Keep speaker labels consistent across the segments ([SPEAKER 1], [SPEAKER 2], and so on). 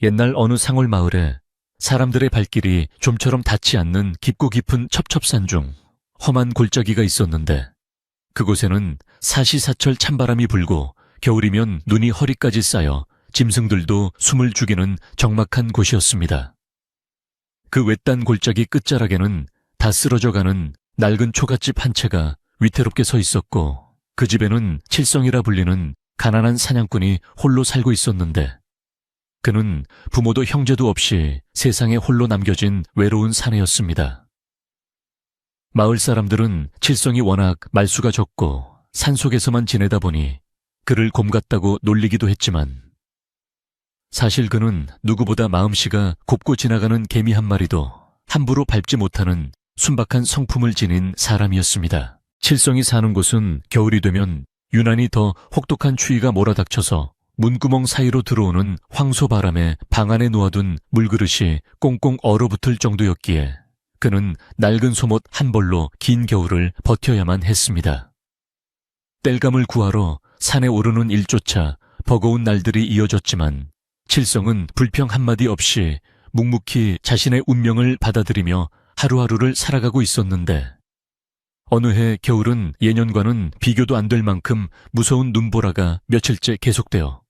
[SPEAKER 1] 옛날 어느 상월 마을에 사람들의 발길이 좀처럼 닿지 않는 깊고 깊은 첩첩산 중 험한 골짜기가 있었는데 그곳에는 사시사철 찬바람이 불고 겨울이면 눈이 허리까지 쌓여 짐승들도 숨을 죽이는 적막한 곳이었습니다. 그 외딴 골짜기 끝자락에는 다 쓰러져가는 낡은 초가집 한 채가 위태롭게 서 있었고 그 집에는 칠성이라 불리는 가난한 사냥꾼이 홀로 살고 있었는데 그는 부모도 형제도 없이 세상에 홀로 남겨진 외로운 사내였습니다. 마을 사람들은 칠성이 워낙 말수가 적고 산속에서만 지내다 보니 그를 곰 같다고 놀리기도 했지만 사실 그는 누구보다 마음씨가 곱고 지나가는 개미 한 마리도 함부로 밟지 못하는 순박한 성품을 지닌 사람이었습니다. 칠성이 사는 곳은 겨울이 되면 유난히 더 혹독한 추위가 몰아닥쳐서 문구멍 사이로 들어오는 황소바람에 방 안에 놓아둔 물그릇이 꽁꽁 얼어붙을 정도였기에 그는 낡은 소못 한 벌로 긴 겨울을 버텨야만 했습니다. 땔감을 구하러 산에 오르는 일조차 버거운 날들이 이어졌지만 칠성은 불평 한마디 없이 묵묵히 자신의 운명을 받아들이며 하루하루를 살아가고 있었는데 어느 해 겨울은 예년과는 비교도 안 될 만큼 무서운 눈보라가 며칠째 계속되어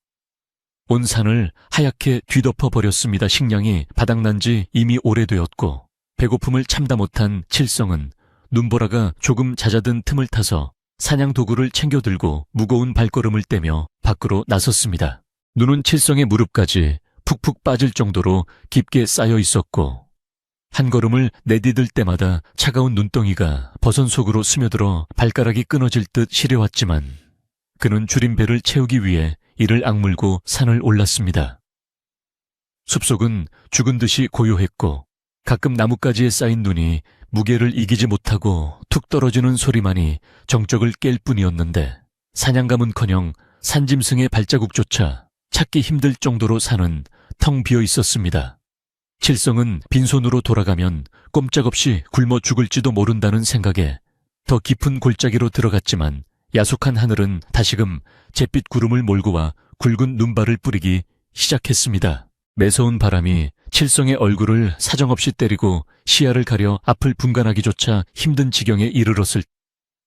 [SPEAKER 1] 온 산을 하얗게 뒤덮어 버렸습니다. 식량이 바닥난 지 이미 오래되었고 배고픔을 참다 못한 칠성은 눈보라가 조금 잦아든 틈을 타서 사냥 도구를 챙겨 들고 무거운 발걸음을 떼며 밖으로 나섰습니다. 눈은 칠성의 무릎까지 푹푹 빠질 정도로 깊게 쌓여 있었고 한 걸음을 내디딜 때마다 차가운 눈덩이가 버선 속으로 스며들어 발가락이 끊어질 듯 시려왔지만 그는 줄인 배를 채우기 위해 이를 악물고 산을 올랐습니다. 숲속은 죽은 듯이 고요했고 가끔 나뭇가지에 쌓인 눈이 무게를 이기지 못하고 툭 떨어지는 소리만이 정적을 깰 뿐이었는데 사냥감은커녕 산짐승의 발자국조차 찾기 힘들 정도로 산은 텅 비어 있었습니다. 칠성은 빈손으로 돌아가면 꼼짝없이 굶어 죽을지도 모른다는 생각에 더 깊은 골짜기로 들어갔지만 야속한 하늘은 다시금 잿빛 구름을 몰고 와 굵은 눈발을 뿌리기 시작했습니다. 매서운 바람이 칠성의 얼굴을 사정없이 때리고 시야를 가려 앞을 분간하기조차 힘든 지경에 이르렀을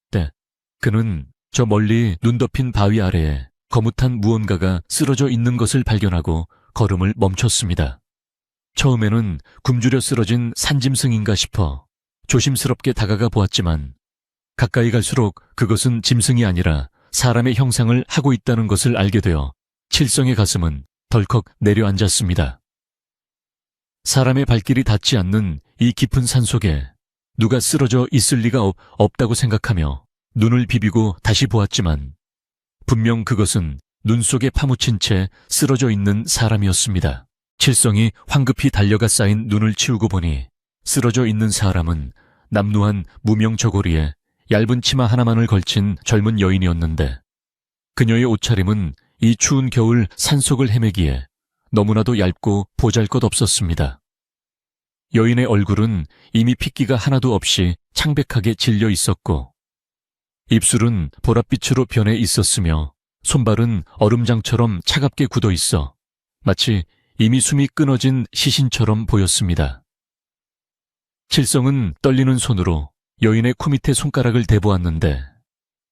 [SPEAKER 1] 때 그는 저 멀리 눈 덮인 바위 아래에 거뭇한 무언가가 쓰러져 있는 것을 발견하고 걸음을 멈췄습니다. 처음에는 굶주려 쓰러진 산짐승인가 싶어 조심스럽게 다가가 보았지만 가까이 갈수록 그것은 짐승이 아니라 사람의 형상을 하고 있다는 것을 알게 되어 칠성의 가슴은 덜컥 내려앉았습니다. 사람의 발길이 닿지 않는 이 깊은 산속에 누가 쓰러져 있을 리가 없다고 생각하며 눈을 비비고 다시 보았지만 분명 그것은 눈 속에 파묻힌 채 쓰러져 있는 사람이었습니다. 칠성이 황급히 달려가 쌓인 눈을 치우고 보니 쓰러져 있는 사람은 남루한 무명 저고리에 얇은 치마 하나만을 걸친 젊은 여인이었는데 그녀의 옷차림은 이 추운 겨울 산속을 헤매기에 너무나도 얇고 보잘것없었습니다. 여인의 얼굴은 이미 핏기가 하나도 없이 창백하게 질려 있었고 입술은 보랏빛으로 변해 있었으며 손발은 얼음장처럼 차갑게 굳어 있어 마치 이미 숨이 끊어진 시신처럼 보였습니다. 칠성은 떨리는 손으로 여인의 코밑에 손가락을 대보았는데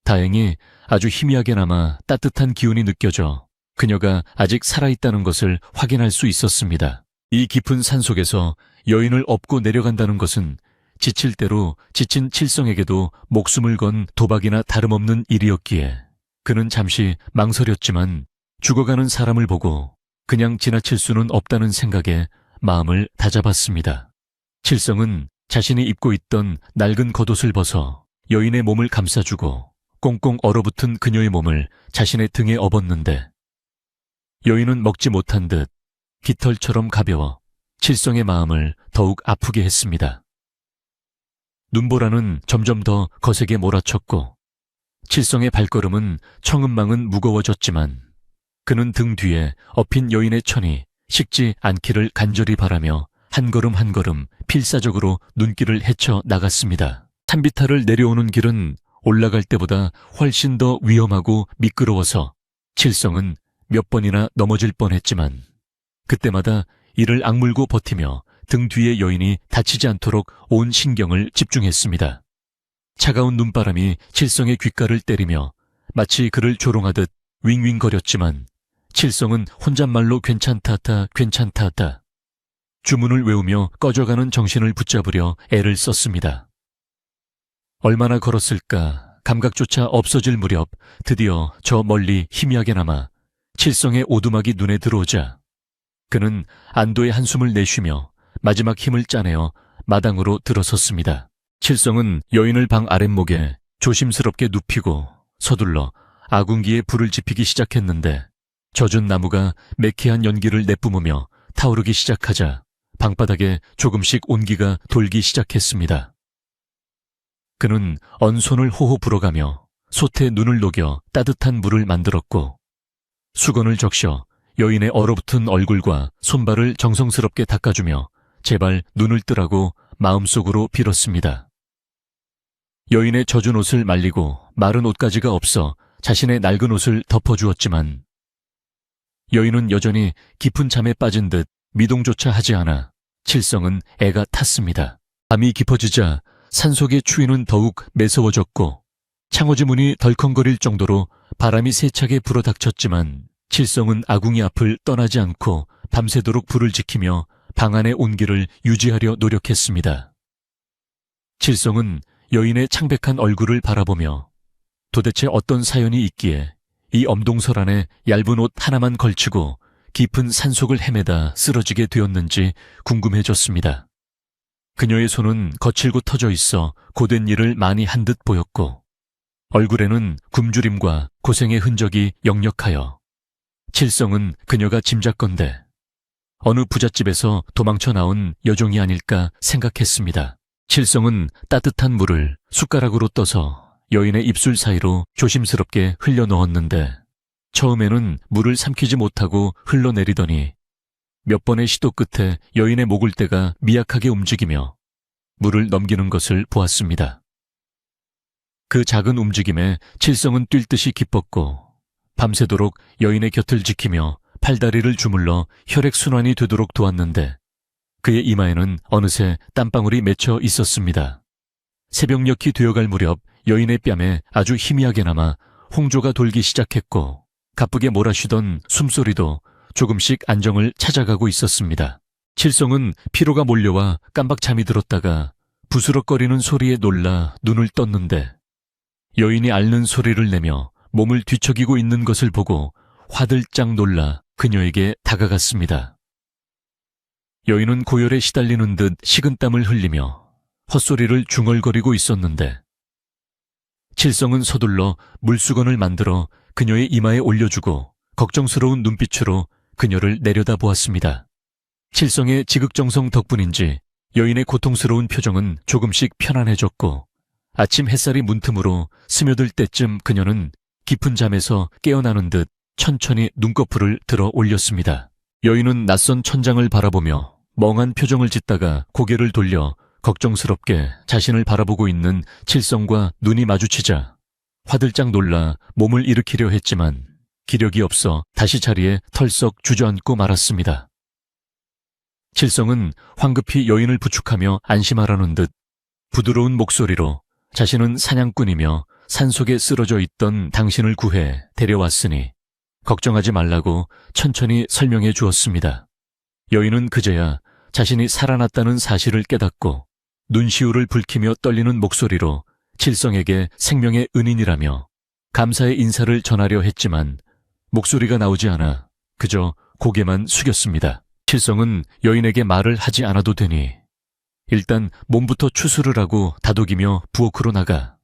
[SPEAKER 1] 다행히 아주 희미하게나마 따뜻한 기운이 느껴져 그녀가 아직 살아있다는 것을 확인할 수 있었습니다. 이 깊은 산속에서 여인을 업고 내려간다는 것은 지칠 대로 지친 칠성에게도 목숨을 건 도박이나 다름없는 일이었기에 그는 잠시 망설였지만 죽어가는 사람을 보고 그냥 지나칠 수는 없다는 생각에 마음을 다잡았습니다. 칠성은 자신이 입고 있던 낡은 겉옷을 벗어 여인의 몸을 감싸주고 꽁꽁 얼어붙은 그녀의 몸을 자신의 등에 업었는데 여인은 먹지 못한 듯 깃털처럼 가벼워 칠성의 마음을 더욱 아프게 했습니다. 눈보라는 점점 더 거세게 몰아쳤고 칠성의 발걸음은 청음망은 무거워졌지만 그는 등 뒤에 엎인 여인의 천이 식지 않기를 간절히 바라며 한 걸음 한 걸음 필사적으로 눈길을 헤쳐 나갔습니다. 산비탈을 내려오는 길은 올라갈 때보다 훨씬 더 위험하고 미끄러워서 칠성은 몇 번이나 넘어질 뻔했지만 그때마다 이를 악물고 버티며 등 뒤의 여인이 다치지 않도록 온 신경을 집중했습니다. 차가운 눈바람이 칠성의 귓가를 때리며 마치 그를 조롱하듯 윙윙거렸지만 칠성은 혼잣말로 괜찮다하다 괜찮다하다 주문을 외우며 꺼져가는 정신을 붙잡으려 애를 썼습니다. 얼마나 걸었을까 감각조차 없어질 무렵 드디어 저 멀리 희미하게나마 칠성의 오두막이 눈에 들어오자 그는 안도의 한숨을 내쉬며 마지막 힘을 짜내어 마당으로 들어섰습니다. 칠성은 여인을 방 아랫목에 조심스럽게 눕히고 서둘러 아궁기에 불을 지피기 시작했는데 젖은 나무가 매캐한 연기를 내뿜으며 타오르기 시작하자 방바닥에 조금씩 온기가 돌기 시작했습니다. 그는 언손을 호호 불어가며 솥에 눈을 녹여 따뜻한 물을 만들었고 수건을 적셔 여인의 얼어붙은 얼굴과 손발을 정성스럽게 닦아주며 제발 눈을 뜨라고 마음속으로 빌었습니다. 여인의 젖은 옷을 말리고 마른 옷가지가 없어 자신의 낡은 옷을 덮어주었지만 여인은 여전히 깊은 잠에 빠진 듯 미동조차 하지 않아 칠성은 애가 탔습니다. 밤이 깊어지자 산속의 추위는 더욱 매서워졌고 창호지 문이 덜컹거릴 정도로 바람이 세차게 불어닥쳤지만 칠성은 아궁이 앞을 떠나지 않고 밤새도록 불을 지키며 방 안의 온기를 유지하려 노력했습니다. 칠성은 여인의 창백한 얼굴을 바라보며 도대체 어떤 사연이 있기에 이 엄동설 안에 얇은 옷 하나만 걸치고 깊은 산속을 헤매다 쓰러지게 되었는지 궁금해졌습니다. 그녀의 손은 거칠고 터져 있어 고된 일을 많이 한 듯 보였고 얼굴에는 굶주림과 고생의 흔적이 역력하여 칠성은 그녀가 짐작건대 어느 부잣집에서 도망쳐 나온 여종이 아닐까 생각했습니다. 칠성은 따뜻한 물을 숟가락으로 떠서 여인의 입술 사이로 조심스럽게 흘려 넣었는데 처음에는 물을 삼키지 못하고 흘러내리더니 몇 번의 시도 끝에 여인의 목을대가 미약하게 움직이며 물을 넘기는 것을 보았습니다. 그 작은 움직임에 칠성은 뛸 듯이 기뻤고 밤새도록 여인의 곁을 지키며 팔다리를 주물러 혈액순환이 되도록 도왔는데 그의 이마에는 어느새 땀방울이 맺혀 있었습니다. 새벽녘이 되어갈 무렵 여인의 뺨에 아주 희미하게나마 홍조가 돌기 시작했고 가쁘게 몰아쉬던 숨소리도 조금씩 안정을 찾아가고 있었습니다. 칠성은 피로가 몰려와 깜박 잠이 들었다가 부스럭거리는 소리에 놀라 눈을 떴는데 여인이 앓는 소리를 내며 몸을 뒤척이고 있는 것을 보고 화들짝 놀라 그녀에게 다가갔습니다. 여인은 고열에 시달리는 듯 식은땀을 흘리며 헛소리를 중얼거리고 있었는데 칠성은 서둘러 물수건을 만들어 그녀의 이마에 올려주고 걱정스러운 눈빛으로 그녀를 내려다보았습니다. 칠성의 지극정성 덕분인지 여인의 고통스러운 표정은 조금씩 편안해졌고 아침 햇살이 문틈으로 스며들 때쯤 그녀는 깊은 잠에서 깨어나는 듯 천천히 눈꺼풀을 들어 올렸습니다. 여인은 낯선 천장을 바라보며 멍한 표정을 짓다가 고개를 돌려 걱정스럽게 자신을 바라보고 있는 칠성과 눈이 마주치자 화들짝 놀라 몸을 일으키려 했지만 기력이 없어 다시 자리에 털썩 주저앉고 말았습니다. 칠성은 황급히 여인을 부축하며 안심하라는 듯 부드러운 목소리로 자신은 사냥꾼이며 산속에 쓰러져 있던 당신을 구해 데려왔으니 걱정하지 말라고 천천히 설명해 주었습니다. 여인은 그제야 자신이 살아났다는 사실을 깨닫고 눈시울을 붉히며 떨리는 목소리로 칠성에게 생명의 은인이라며 감사의 인사를 전하려 했지만 목소리가 나오지 않아 그저 고개만 숙였습니다. 칠성은 여인에게 말을 하지 않아도 되니 일단 몸부터 추스를 하고 다독이며 부엌으로 나가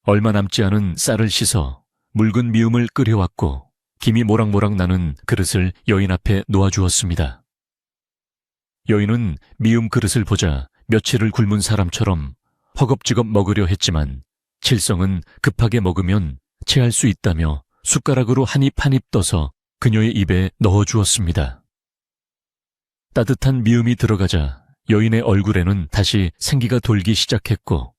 [SPEAKER 1] 얼마 남지 않은 쌀을 씻어 묽은 미음을 끓여왔고 김이 모락모락 나는 그릇을 여인 앞에 놓아주었습니다. 여인은 미음 그릇을 보자 며칠을 굶은 사람처럼 허겁지겁 먹으려 했지만 칠성은 급하게 먹으면 체할 수 있다며 숟가락으로 한 입 한 입 떠서 그녀의 입에 넣어주었습니다. 따뜻한 미음이 들어가자 여인의 얼굴에는 다시 생기가 돌기 시작했고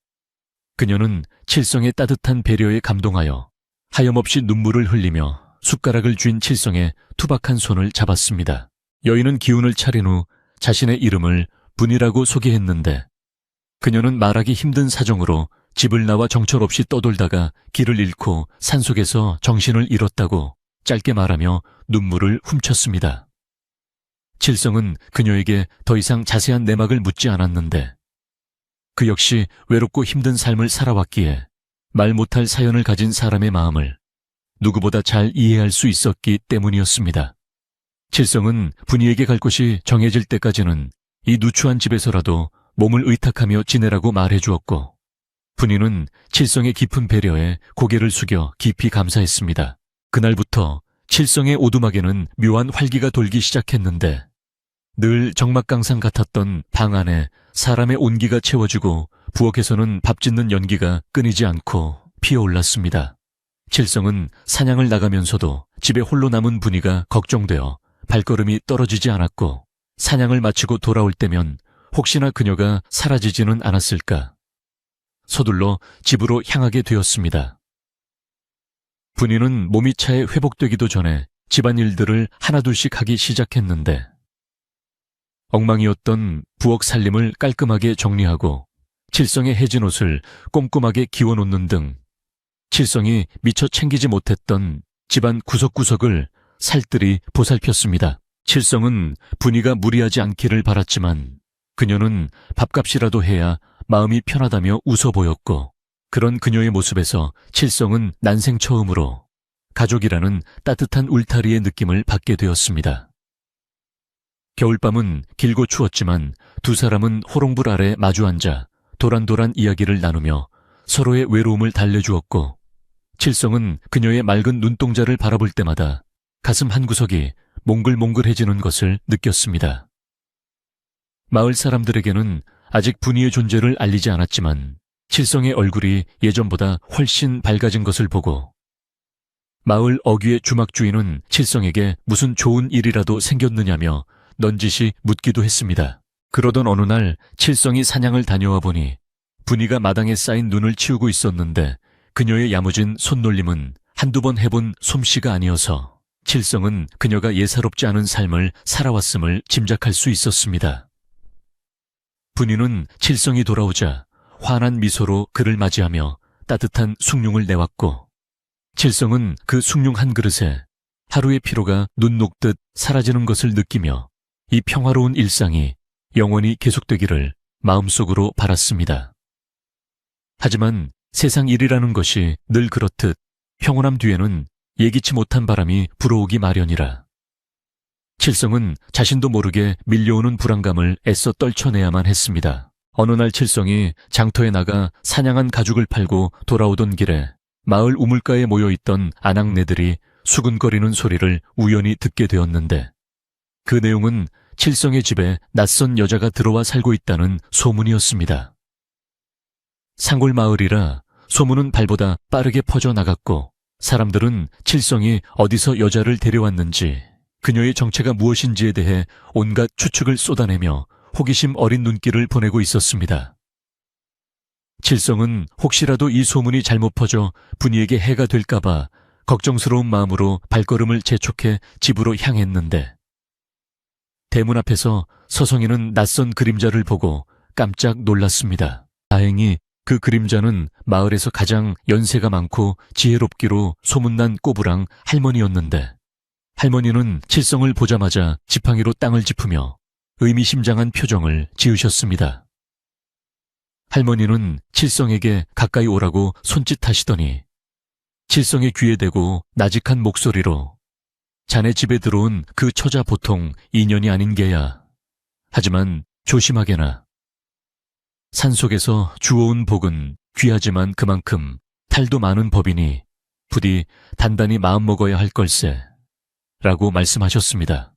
[SPEAKER 1] 그녀는 칠성의 따뜻한 배려에 감동하여 하염없이 눈물을 흘리며 숟가락을 쥔 칠성의 투박한 손을 잡았습니다. 여인은 기운을 차린 후 자신의 이름을 분이라고 소개했는데 그녀는 말하기 힘든 사정으로 집을 나와 정처 없이 떠돌다가 길을 잃고 산속에서 정신을 잃었다고 짧게 말하며 눈물을 훔쳤습니다. 칠성은 그녀에게 더 이상 자세한 내막을 묻지 않았는데 그 역시 외롭고 힘든 삶을 살아왔기에 말 못할 사연을 가진 사람의 마음을 누구보다 잘 이해할 수 있었기 때문이었습니다. 칠성은 분이에게 갈 곳이 정해질 때까지는 이 누추한 집에서라도 몸을 의탁하며 지내라고 말해주었고 분이는 칠성의 깊은 배려에 고개를 숙여 깊이 감사했습니다. 그날부터 칠성의 오두막에는 묘한 활기가 돌기 시작했는데 늘 적막강산 같았던 방 안에 사람의 온기가 채워지고 부엌에서는 밥 짓는 연기가 끊이지 않고 피어올랐습니다. 칠성은 사냥을 나가면서도 집에 홀로 남은 분이가 걱정되어 발걸음이 떨어지지 않았고 사냥을 마치고 돌아올 때면 혹시나 그녀가 사라지지는 않았을까 서둘러 집으로 향하게 되었습니다. 분이는 몸이 차에 회복되기도 전에 집안일들을 하나둘씩 하기 시작했는데 엉망이었던 부엌 살림을 깔끔하게 정리하고 칠성의 해진 옷을 꼼꼼하게 기워놓는 등 칠성이 미처 챙기지 못했던 집안 구석구석을 살뜰히 보살폈습니다. 칠성은 분이가 무리하지 않기를 바랐지만 그녀는 밥값이라도 해야 마음이 편하다며 웃어 보였고 그런 그녀의 모습에서 칠성은 난생 처음으로 가족이라는 따뜻한 울타리의 느낌을 받게 되었습니다. 겨울밤은 길고 추웠지만 두 사람은 호롱불 아래 마주 앉아 도란도란 이야기를 나누며 서로의 외로움을 달래주었고 칠성은 그녀의 맑은 눈동자를 바라볼 때마다 가슴 한구석이 몽글몽글해지는 것을 느꼈습니다. 마을 사람들에게는 아직 분이의 존재를 알리지 않았지만 칠성의 얼굴이 예전보다 훨씬 밝아진 것을 보고 마을 어귀의 주막주인은 칠성에게 무슨 좋은 일이라도 생겼느냐며 넌지시 묻기도 했습니다. 그러던 어느 날 칠성이 사냥을 다녀와 보니 분이가 마당에 쌓인 눈을 치우고 있었는데 그녀의 야무진 손놀림은 한두 번 해본 솜씨가 아니어서 칠성은 그녀가 예사롭지 않은 삶을 살아왔음을 짐작할 수 있었습니다. 분이는 칠성이 돌아오자 환한 미소로 그를 맞이하며 따뜻한 숭늉을 내왔고 칠성은 그 숭늉 한 그릇에 하루의 피로가 눈 녹듯 사라지는 것을 느끼며 이 평화로운 일상이 영원히 계속되기를 마음속으로 바랐습니다. 하지만 세상 일이라는 것이 늘 그렇듯 평온함 뒤에는 예기치 못한 바람이 불어오기 마련이라 칠성은 자신도 모르게 밀려오는 불안감을 애써 떨쳐내야만 했습니다. 어느 날 칠성이 장터에 나가 사냥한 가죽을 팔고 돌아오던 길에 마을 우물가에 모여있던 아낙네들이 수근거리는 소리를 우연히 듣게 되었는데 그 내용은 칠성의 집에 낯선 여자가 들어와 살고 있다는 소문이었습니다. 상골 마을이라 소문은 발보다 빠르게 퍼져나갔고 사람들은 칠성이 어디서 여자를 데려왔는지 그녀의 정체가 무엇인지에 대해 온갖 추측을 쏟아내며 호기심 어린 눈길을 보내고 있었습니다. 칠성은 혹시라도 이 소문이 잘못 퍼져 분이에게 해가 될까봐 걱정스러운 마음으로 발걸음을 재촉해 집으로 향했는데 대문 앞에서 서성이는 낯선 그림자를 보고 깜짝 놀랐습니다. 다행히 그 그림자는 마을에서 가장 연세가 많고 지혜롭기로 소문난 꼬부랑 할머니였는데 할머니는 칠성을 보자마자 지팡이로 땅을 짚으며 의미심장한 표정을 지으셨습니다. 할머니는 칠성에게 가까이 오라고 손짓하시더니 칠성의 귀에 대고 나직한 목소리로 자네 집에 들어온 그 처자 보통 인연이 아닌 게야. 하지만 조심하게나. 산속에서 주워온 복은 귀하지만 그만큼 탈도 많은 법이니 부디 단단히 마음먹어야 할 걸세. 라고 말씀하셨습니다.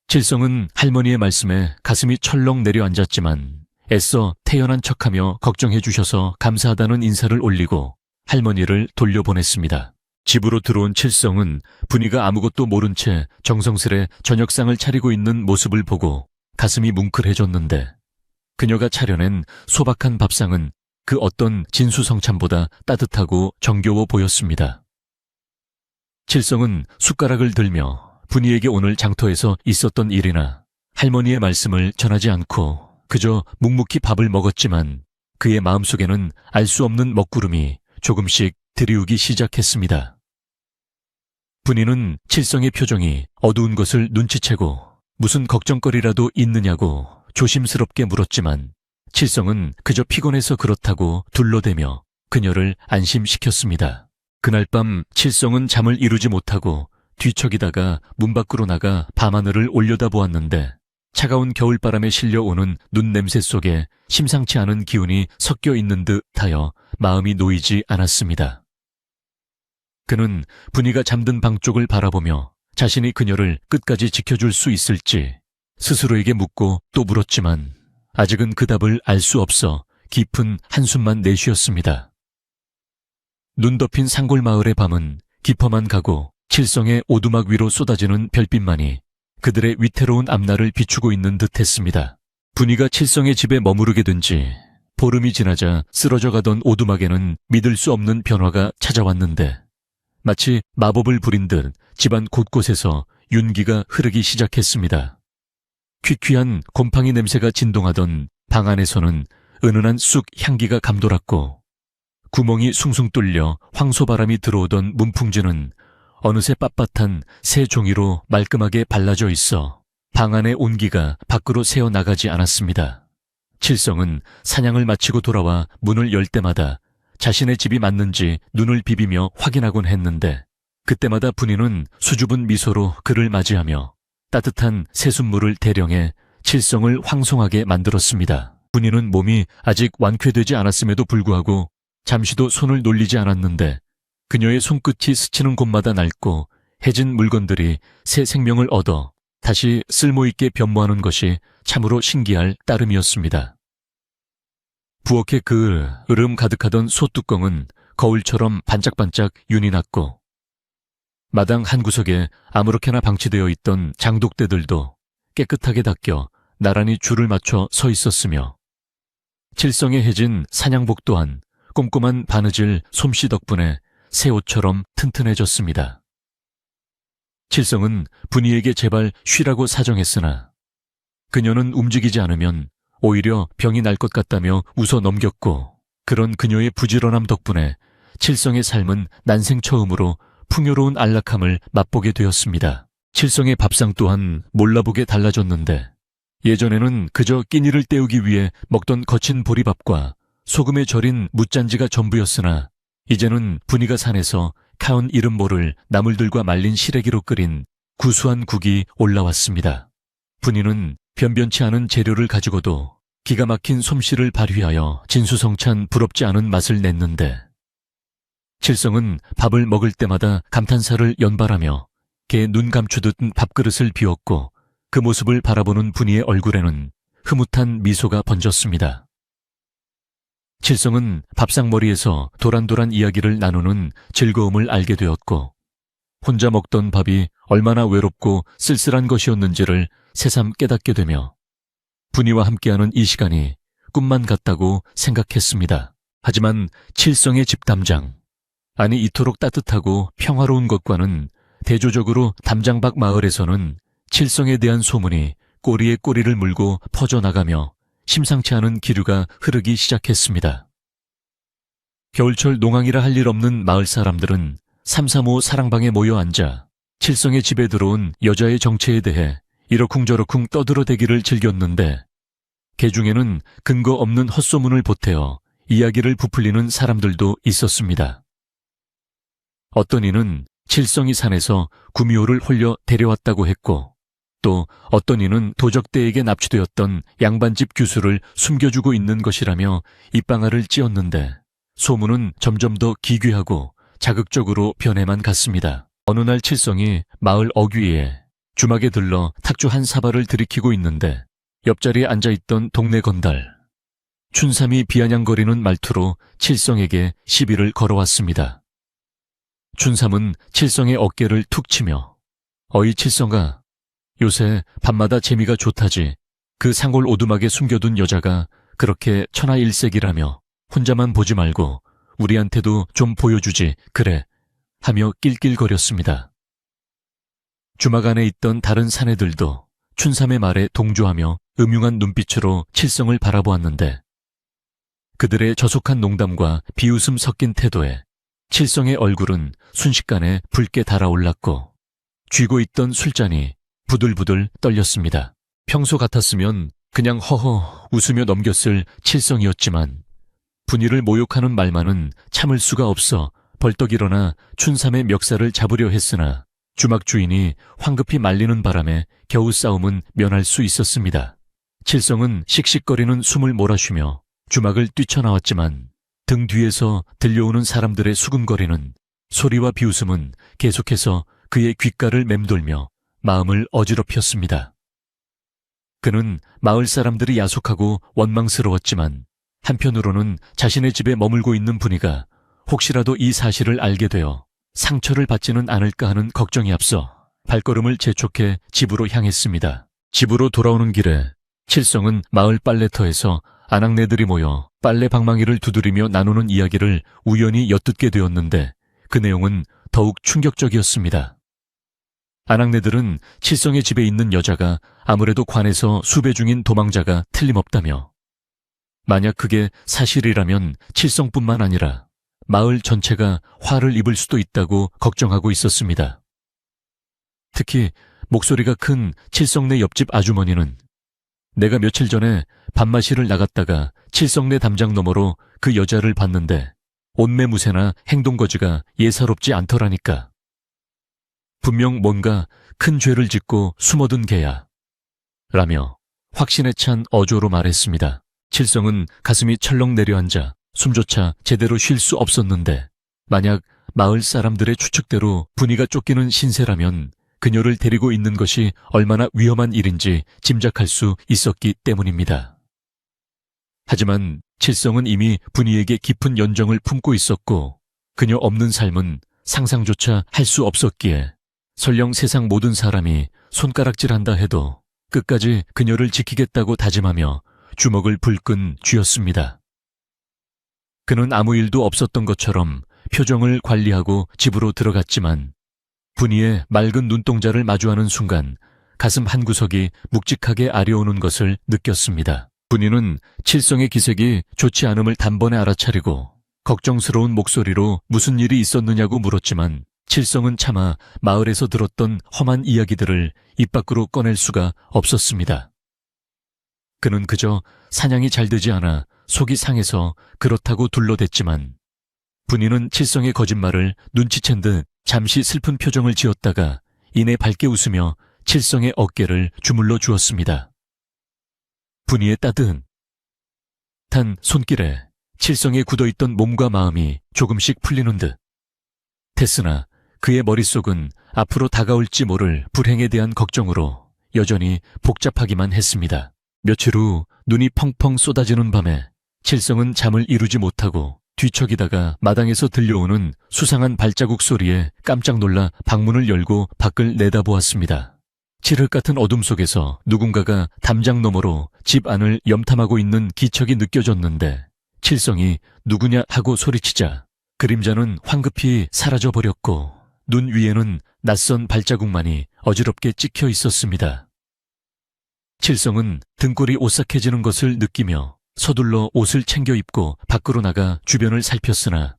[SPEAKER 1] 칠성은 할머니의 말씀에 가슴이 철렁 내려앉았지만 애써 태연한 척하며 걱정해 주셔서 감사하다는 인사를 올리고 할머니를 돌려보냈습니다. 집으로 들어온 칠성은 분이가 아무것도 모른 채 정성스레 저녁상을 차리고 있는 모습을 보고 가슴이 뭉클해졌는데 그녀가 차려낸 소박한 밥상은 그 어떤 진수성찬보다 따뜻하고 정겨워 보였습니다. 칠성은 숟가락을 들며 분이에게 오늘 장터에서 있었던 일이나 할머니의 말씀을 전하지 않고 그저 묵묵히 밥을 먹었지만 그의 마음속에는 알 수 없는 먹구름이 조금씩 들이우기 시작했습니다. 분이는 칠성의 표정이 어두운 것을 눈치채고 무슨 걱정거리라도 있느냐고 조심스럽게 물었지만 칠성은 그저 피곤해서 그렇다고 둘러대며 그녀를 안심시켰습니다. 그날 밤 칠성은 잠을 이루지 못하고 뒤척이다가 문 밖으로 나가 밤하늘을 올려다보았는데 차가운 겨울바람에 실려오는 눈 냄새 속에 심상치 않은 기운이 섞여 있는 듯하여 마음이 놓이지 않았습니다. 그는 분이가 잠든 방 쪽을 바라보며 자신이 그녀를 끝까지 지켜줄 수 있을지 스스로에게 묻고 또 물었지만 아직은 그 답을 알 수 없어 깊은 한숨만 내쉬었습니다. 눈 덮인 산골마을의 밤은 깊어만 가고 칠성의 오두막 위로 쏟아지는 별빛만이 그들의 위태로운 앞날을 비추고 있는 듯했습니다. 분이가 칠성의 집에 머무르게 된 지 보름이 지나자 쓰러져 가던 오두막에는 믿을 수 없는 변화가 찾아왔는데 마치 마법을 부린 듯 집안 곳곳에서 윤기가 흐르기 시작했습니다. 퀴퀴한 곰팡이 냄새가 진동하던 방 안에서는 은은한 쑥 향기가 감돌았고 구멍이 숭숭 뚫려 황소바람이 들어오던 문풍지는 어느새 빳빳한 새 종이로 말끔하게 발라져 있어 방 안의 온기가 밖으로 새어나가지 않았습니다. 칠성은 사냥을 마치고 돌아와 문을 열 때마다 자신의 집이 맞는지 눈을 비비며 확인하곤 했는데 그때마다 분이는 수줍은 미소로 그를 맞이하며 따뜻한 새순물을 대령해 칠성을 황송하게 만들었습니다. 분이는 몸이 아직 완쾌되지 않았음에도 불구하고 잠시도 손을 놀리지 않았는데 그녀의 손끝이 스치는 곳마다 낡고 해진 물건들이 새 생명을 얻어 다시 쓸모있게 변모하는 것이 참으로 신기할 따름이었습니다. 부엌에 그 으름 가득하던 솥뚜껑은 거울처럼 반짝반짝 윤이 났고 마당 한 구석에 아무렇게나 방치되어 있던 장독대들도 깨끗하게 닦여 나란히 줄을 맞춰 서 있었으며 칠성에 해진 사냥복 또한 꼼꼼한 바느질 솜씨 덕분에 새 옷처럼 튼튼해졌습니다. 칠성은 분이에게 제발 쉬라고 사정했으나 그녀는 움직이지 않으면 오히려 병이 날 것 같다며 웃어 넘겼고 그런 그녀의 부지런함 덕분에 칠성의 삶은 난생 처음으로 풍요로운 안락함을 맛보게 되었습니다. 칠성의 밥상 또한 몰라보게 달라졌는데 예전에는 그저 끼니를 때우기 위해 먹던 거친 보리밥과 소금에 절인 뭇잔지가 전부였으나 이제는 분이가 산에서 카운 이름 모를 나물들과 말린 시래기로 끓인 구수한 국이 올라왔습니다. 분이는 변변치 않은 재료를 가지고도 기가 막힌 솜씨를 발휘하여 진수성찬 부럽지 않은 맛을 냈는데 칠성은 밥을 먹을 때마다 감탄사를 연발하며 개 눈 감추듯 밥그릇을 비웠고 그 모습을 바라보는 분이의 얼굴에는 흐뭇한 미소가 번졌습니다. 칠성은 밥상머리에서 도란도란 이야기를 나누는 즐거움을 알게 되었고 혼자 먹던 밥이 얼마나 외롭고 쓸쓸한 것이었는지를 새삼 깨닫게 되며 분이와 함께하는 이 시간이 꿈만 같다고 생각했습니다. 하지만 칠성의 집 담장, 아니 이토록 따뜻하고 평화로운 것과는 대조적으로 담장 밖 마을에서는 칠성에 대한 소문이 꼬리에 꼬리를 물고 퍼져나가며 심상치 않은 기류가 흐르기 시작했습니다. 겨울철 농항이라 할 일 없는 마을 사람들은 335 사랑방에 모여 앉아 칠성의 집에 들어온 여자의 정체에 대해 이러쿵저러쿵 떠들어대기를 즐겼는데 개 중에는 근거 없는 헛소문을 보태어 이야기를 부풀리는 사람들도 있었습니다. 어떤 이는 칠성이 산에서 구미호를 홀려 데려왔다고 했고 또 어떤 이는 도적대에게 납치되었던 양반집 규수를 숨겨주고 있는 것이라며 입방아를 찧었는데 소문은 점점 더 기괴하고 자극적으로 변해만 갔습니다. 어느 날 칠성이 마을 어귀에 주막에 들러 탁주 한 사발을 들이키고 있는데 옆자리에 앉아있던 동네 건달 춘삼이 비아냥거리는 말투로 칠성에게 시비를 걸어왔습니다. 춘삼은 칠성의 어깨를 툭 치며 어이 칠성아, 요새 밤마다 재미가 좋다지. 그 상골 오두막에 숨겨둔 여자가 그렇게 천하일색이라며 혼자만 보지 말고 우리한테도 좀 보여주지 그래 하며 낄낄거렸습니다. 주막 안에 있던 다른 사내들도 춘삼의 말에 동조하며 음흉한 눈빛으로 칠성을 바라보았는데 그들의 저속한 농담과 비웃음 섞인 태도에 칠성의 얼굴은 순식간에 붉게 달아올랐고 쥐고 있던 술잔이 부들부들 떨렸습니다. 평소 같았으면 그냥 허허 웃으며 넘겼을 칠성이었지만 분이를 모욕하는 말만은 참을 수가 없어 벌떡 일어나 춘삼의 멱살을 잡으려 했으나 주막 주인이 황급히 말리는 바람에 겨우 싸움은 면할 수 있었습니다. 칠성은 씩씩거리는 숨을 몰아쉬며 주막을 뛰쳐나왔지만 등 뒤에서 들려오는 사람들의 수군거리는 소리와 비웃음은 계속해서 그의 귓가를 맴돌며 마음을 어지럽혔습니다. 그는 마을 사람들이 야속하고 원망스러웠지만 한편으로는 자신의 집에 머물고 있는 분이가 혹시라도 이 사실을 알게 되어 상처를 받지는 않을까 하는 걱정이 앞서 발걸음을 재촉해 집으로 향했습니다. 집으로 돌아오는 길에 칠성은 마을 빨래터에서 아낙네들이 모여 빨래 방망이를 두드리며 나누는 이야기를 우연히 엿듣게 되었는데 그 내용은 더욱 충격적이었습니다. 아낙네들은 칠성의 집에 있는 여자가 아무래도 관에서 수배 중인 도망자가 틀림없다며 만약 그게 사실이라면 칠성뿐만 아니라 마을 전체가 화를 입을 수도 있다고 걱정하고 있었습니다. 특히 목소리가 큰 칠성네 옆집 아주머니는 내가 며칠 전에 밥마시를 나갔다가 칠성네 담장 너머로 그 여자를 봤는데 옷매무새나 행동거지가 예사롭지 않더라니까. 분명 뭔가 큰 죄를 짓고 숨어둔 개야. 라며 확신에 찬 어조로 말했습니다. 칠성은 가슴이 철렁 내려앉아 숨조차 제대로 쉴 수 없었는데 만약 마을 사람들의 추측대로 분이가 쫓기는 신세라면 그녀를 데리고 있는 것이 얼마나 위험한 일인지 짐작할 수 있었기 때문입니다. 하지만 칠성은 이미 분이에게 깊은 연정을 품고 있었고 그녀 없는 삶은 상상조차 할 수 없었기에 설령 세상 모든 사람이 손가락질한다 해도 끝까지 그녀를 지키겠다고 다짐하며 주먹을 불끈 쥐었습니다. 그는 아무 일도 없었던 것처럼 표정을 관리하고 집으로 들어갔지만 분이의 맑은 눈동자를 마주하는 순간 가슴 한구석이 묵직하게 아려오는 것을 느꼈습니다. 분이는 칠성의 기색이 좋지 않음을 단번에 알아차리고 걱정스러운 목소리로 무슨 일이 있었느냐고 물었지만 칠성은 차마 마을에서 들었던 험한 이야기들을 입 밖으로 꺼낼 수가 없었습니다. 그는 그저 사냥이 잘 되지 않아 속이 상해서 그렇다고 둘러댔지만 분이는 칠성의 거짓말을 눈치챈 듯 잠시 슬픈 표정을 지었다가 이내 밝게 웃으며 칠성의 어깨를 주물러 주었습니다. 분이의 따뜻한 손길에 칠성에 굳어있던 몸과 마음이 조금씩 풀리는 듯 했으나 그의 머릿속은 앞으로 다가올지 모를 불행에 대한 걱정으로 여전히 복잡하기만 했습니다. 며칠 후 눈이 펑펑 쏟아지는 밤에 칠성은 잠을 이루지 못하고 뒤척이다가 마당에서 들려오는 수상한 발자국 소리에 깜짝 놀라 방문을 열고 밖을 내다보았습니다. 칠흑 같은 어둠 속에서 누군가가 담장 너머로 집 안을 염탐하고 있는 기척이 느껴졌는데 칠성이 누구냐 하고 소리치자 그림자는 황급히 사라져버렸고 눈 위에는 낯선 발자국만이 어지럽게 찍혀 있었습니다. 칠성은 등골이 오싹해지는 것을 느끼며 서둘러 옷을 챙겨 입고 밖으로 나가 주변을 살폈으나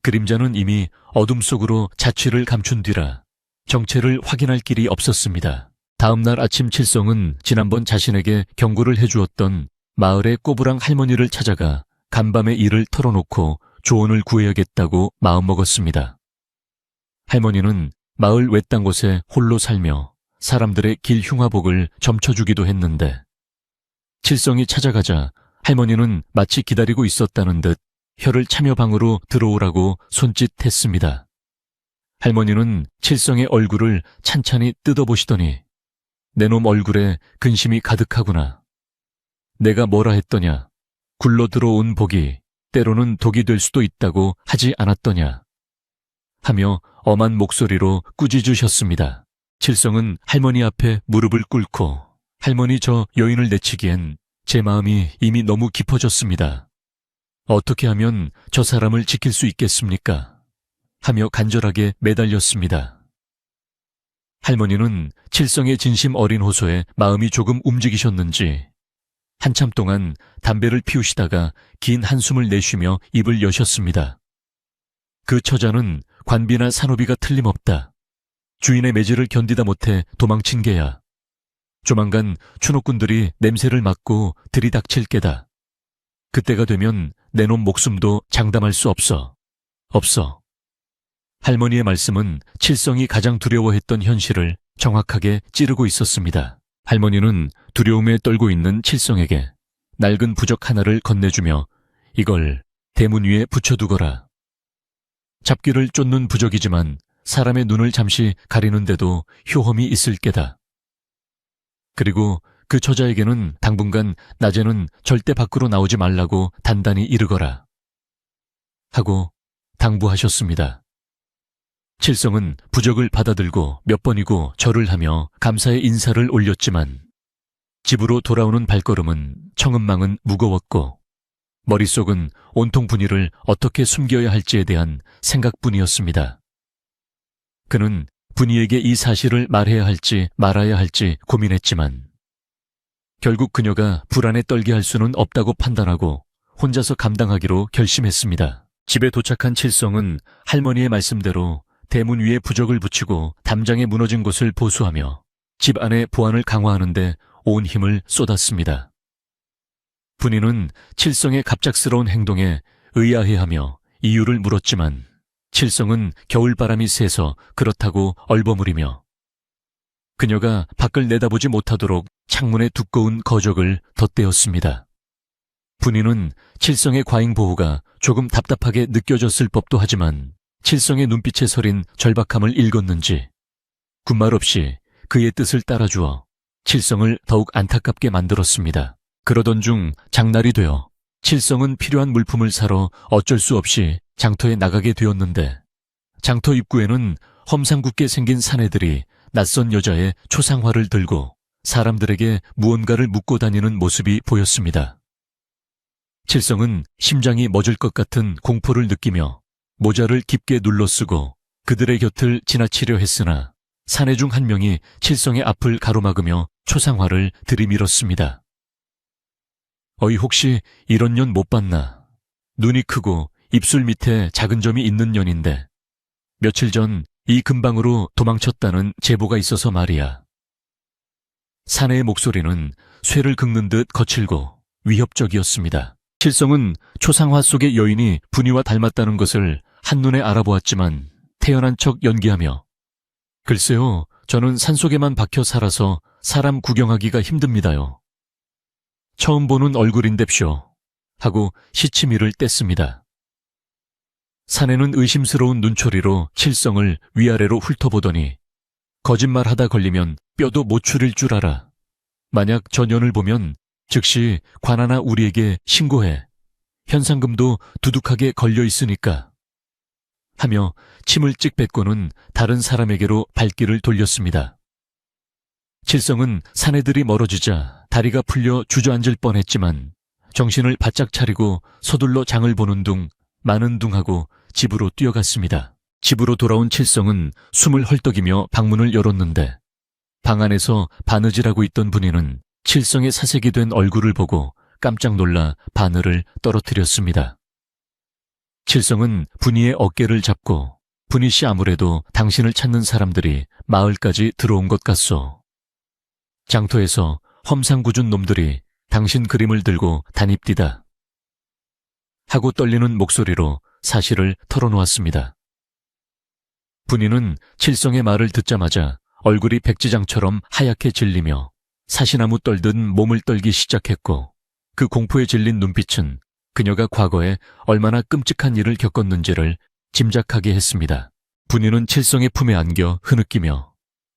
[SPEAKER 1] 그림자는 이미 어둠 속으로 자취를 감춘 뒤라 정체를 확인할 길이 없었습니다. 다음 날 아침 칠성은 지난번 자신에게 경고를 해주었던 마을의 꼬부랑 할머니를 찾아가 간밤의 일을 털어놓고 조언을 구해야겠다고 마음먹었습니다. 할머니는 마을 외딴 곳에 홀로 살며 사람들의 길 흉화복을 점쳐주기도 했는데 칠성이 찾아가자 할머니는 마치 기다리고 있었다는 듯 혀를 차며 방으로 들어오라고 손짓했습니다. 할머니는 칠성의 얼굴을 찬찬히 뜯어보시더니 내 놈 얼굴에 근심이 가득하구나. 내가 뭐라 했더냐. 굴러 들어온 복이 때로는 독이 될 수도 있다고 하지 않았더냐. 하며 엄한 목소리로 꾸짖으셨습니다. 칠성은 할머니 앞에 무릎을 꿇고 할머니 저 여인을 내치기엔 제 마음이 이미 너무 깊어졌습니다. 어떻게 하면 저 사람을 지킬 수 있겠습니까? 하며 간절하게 매달렸습니다. 할머니는 칠성의 진심 어린 호소에 마음이 조금 움직이셨는지 한참 동안 담배를 피우시다가 긴 한숨을 내쉬며 입을 여셨습니다. 그 처자는 관비나 산호비가 틀림없다. 주인의 매질을 견디다 못해 도망친 게야. 조만간 추노꾼들이 냄새를 맡고 들이닥칠 게다. 그때가 되면 내놈 목숨도 장담할 수 없어. 없어. 할머니의 말씀은 칠성이 가장 두려워했던 현실을 정확하게 찌르고 있었습니다. 할머니는 두려움에 떨고 있는 칠성에게 낡은 부적 하나를 건네주며 이걸 대문 위에 붙여두거라. 잡기를 쫓는 부적이지만 사람의 눈을 잠시 가리는데도 효험이 있을 게다. 그리고 그 처자에게는 당분간 낮에는 절대 밖으로 나오지 말라고 단단히 이르거라. 하고 당부하셨습니다. 칠성은 부적을 받아들고 몇 번이고 절을 하며 감사의 인사를 올렸지만 집으로 돌아오는 발걸음은 청은망은 무거웠고 머릿속은 온통 분이를 어떻게 숨겨야 할지에 대한 생각뿐이었습니다. 그는 분이에게 이 사실을 말해야 할지 말아야 할지 고민했지만 결국 그녀가 불안에 떨게 할 수는 없다고 판단하고 혼자서 감당하기로 결심했습니다. 집에 도착한 칠성은 할머니의 말씀대로 대문 위에 부적을 붙이고 담장에 무너진 곳을 보수하며 집 안의 보안을 강화하는데 온 힘을 쏟았습니다. 분이는 칠성의 갑작스러운 행동에 의아해하며 이유를 물었지만 칠성은 겨울바람이 세서 그렇다고 얼버무리며 그녀가 밖을 내다보지 못하도록 창문에 두꺼운 거적을 덧대었습니다. 분이는 칠성의 과잉 보호가 조금 답답하게 느껴졌을 법도 하지만 칠성의 눈빛에 서린 절박함을 읽었는지 군말 없이 그의 뜻을 따라주어 칠성을 더욱 안타깝게 만들었습니다. 그러던 중 장날이 되어 칠성은 필요한 물품을 사러 어쩔 수 없이 장터에 나가게 되었는데 장터 입구에는 험상궂게 생긴 사내들이 낯선 여자의 초상화를 들고 사람들에게 무언가를 묻고 다니는 모습이 보였습니다. 칠성은 심장이 멎을 것 같은 공포를 느끼며 모자를 깊게 눌러쓰고 그들의 곁을 지나치려 했으나 사내 중 한 명이 칠성의 앞을 가로막으며 초상화를 들이밀었습니다. 어이 혹시 이런 년 못 봤나? 눈이 크고 입술 밑에 작은 점이 있는 년인데 며칠 전 이 근방으로 도망쳤다는 제보가 있어서 말이야. 사내의 목소리는 쇠를 긁는 듯 거칠고 위협적이었습니다. 칠성은 초상화 속의 여인이 분이와 닮았다는 것을 한눈에 알아보았지만 태연한 척 연기하며 글쎄요, 저는 산속에만 박혀 살아서 사람 구경하기가 힘듭니다요. 처음 보는 얼굴인뎁쇼 하고 시치미를 뗐습니다. 사내는 의심스러운 눈초리로 칠성을 위아래로 훑어보더니 거짓말하다 걸리면 뼈도 못 추릴 줄 알아. 만약 저 년을 보면 즉시 관하나 우리에게 신고해. 현상금도 두둑하게 걸려 있으니까. 하며 침을 찍 뱉고는 다른 사람에게로 발길을 돌렸습니다. 칠성은 사내들이 멀어지자 다리가 풀려 주저앉을 뻔했지만 정신을 바짝 차리고 서둘러 장을 보는 둥 마는 둥 하고 집으로 뛰어갔습니다. 집으로 돌아온 칠성은 숨을 헐떡이며 방문을 열었는데 방 안에서 바느질하고 있던 분이는 칠성의 사색이 된 얼굴을 보고 깜짝 놀라 바늘을 떨어뜨렸습니다. 칠성은 분이의 어깨를 잡고 분이 씨 아무래도 당신을 찾는 사람들이 마을까지 들어온 것 같소. 장터에서 험상궂은 놈들이 당신 그림을 들고 다닙디다. 하고 떨리는 목소리로 사실을 털어놓았습니다. 분이는 칠성의 말을 듣자마자 얼굴이 백지장처럼 하얗게 질리며 사시나무 떨듯 몸을 떨기 시작했고 그 공포에 질린 눈빛은 그녀가 과거에 얼마나 끔찍한 일을 겪었는지를 짐작하게 했습니다. 분이는 칠성의 품에 안겨 흐느끼며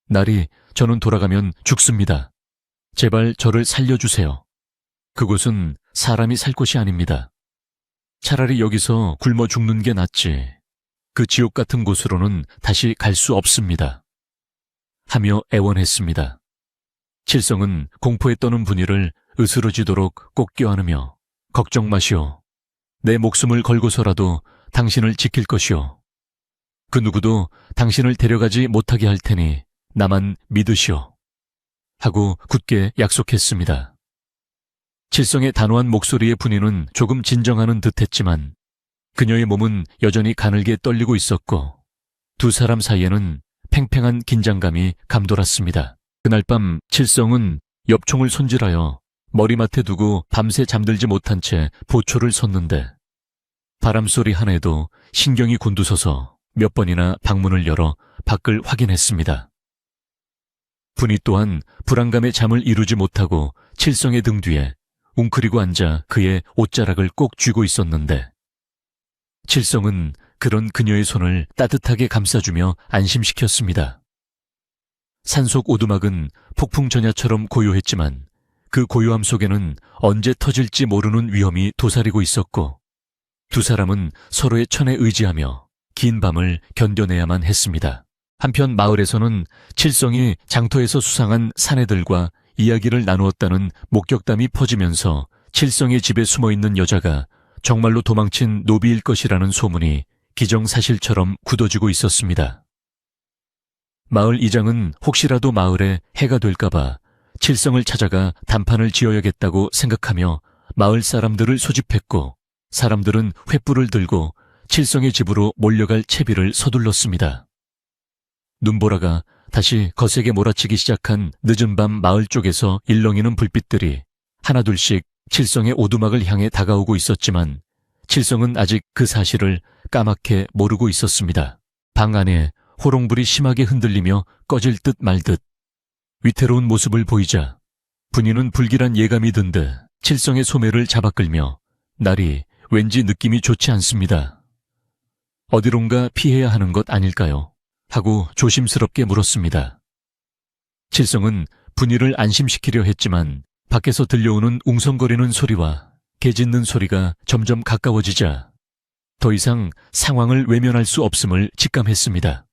[SPEAKER 1] 나리, 저는 돌아가면 죽습니다. 제발 저를 살려주세요. 그곳은 사람이 살 곳이 아닙니다. 차라리 여기서 굶어 죽는 게 낫지. 그 지옥 같은 곳으로는 다시 갈 수 없습니다. 하며 애원했습니다. 칠성은 공포에 떠는 분이를 으스러지도록 꼭 껴안으며 걱정 마시오. 내 목숨을 걸고서라도 당신을 지킬 것이오. 그 누구도 당신을 데려가지 못하게 할 테니 나만 믿으시오. 하고 굳게 약속했습니다. 칠성의 단호한 목소리의 분위는 조금 진정하는 듯했지만 그녀의 몸은 여전히 가늘게 떨리고 있었고 두 사람 사이에는 팽팽한 긴장감이 감돌았습니다. 그날 밤 칠성은 엽총을 손질하여 머리맡에 두고 밤새 잠들지 못한 채 보초를 섰는데 바람소리 하나에도 신경이 곤두서서 몇 번이나 방문을 열어 밖을 확인했습니다. 분이 또한 불안감에 잠을 이루지 못하고 칠성의 등 뒤에 웅크리고 앉아 그의 옷자락을 꼭 쥐고 있었는데 칠성은 그런 그녀의 손을 따뜻하게 감싸주며 안심시켰습니다. 산속 오두막은 폭풍전야처럼 고요했지만 그 고요함 속에는 언제 터질지 모르는 위험이 도사리고 있었고 두 사람은 서로의 천에 의지하며 긴 밤을 견뎌내야만 했습니다. 한편 마을에서는 칠성이 장터에서 수상한 사내들과 이야기를 나누었다는 목격담이 퍼지면서 칠성의 집에 숨어있는 여자가 정말로 도망친 노비일 것이라는 소문이 기정사실처럼 굳어지고 있었습니다. 마을 이장은 혹시라도 마을에 해가 될까봐 칠성을 찾아가 단판을 지어야겠다고 생각하며 마을 사람들을 소집했고 사람들은 횃불을 들고 칠성의 집으로 몰려갈 채비를 서둘렀습니다. 눈보라가 다시 거세게 몰아치기 시작한 늦은 밤 마을 쪽에서 일렁이는 불빛들이 하나둘씩 칠성의 오두막을 향해 다가오고 있었지만 칠성은 아직 그 사실을 까맣게 모르고 있었습니다. 방 안에 호롱불이 심하게 흔들리며 꺼질 듯 말 듯 위태로운 모습을 보이자 분이는 불길한 예감이 든 듯 칠성의 소매를 잡아끌며 날이 왠지 느낌이 좋지 않습니다. 어디론가 피해야 하는 것 아닐까요? 하고 조심스럽게 물었습니다. 칠성은 분이를 안심시키려 했지만 밖에서 들려오는 웅성거리는 소리와 개 짖는 소리가 점점 가까워지자 더 이상 상황을 외면할 수 없음을 직감했습니다.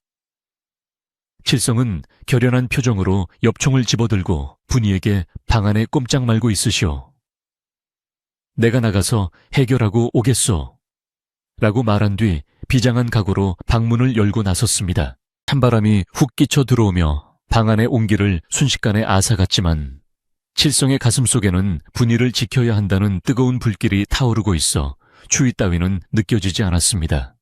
[SPEAKER 1] 칠성은 결연한 표정으로 엽총을 집어들고 분이에게 방 안에 꼼짝 말고 있으시오. 내가 나가서 해결하고 오겠소. 라고 말한 뒤 비장한 각오로 방문을 열고 나섰습니다. 찬바람이 훅 끼쳐 들어오며 방 안의 온기를 순식간에 앗아갔지만 칠성의 가슴 속에는 분이를 지켜야 한다는 뜨거운 불길이 타오르고 있어 추위 따위는 느껴지지 않았습니다.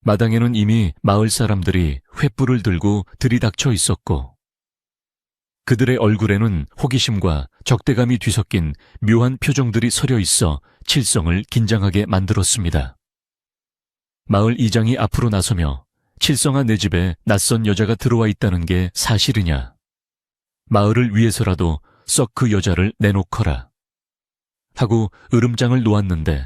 [SPEAKER 1] 마당에는 이미 마을 사람들이 횃불을 들고 들이닥쳐 있었고 그들의 얼굴에는 호기심과 적대감이 뒤섞인 묘한 표정들이 서려 있어 칠성을 긴장하게 만들었습니다. 마을 이장이 앞으로 나서며 칠성아, 내 집에 낯선 여자가 들어와 있다는 게 사실이냐? 마을을 위해서라도 썩 그 여자를 내놓거라. 하고 으름장을 놓았는데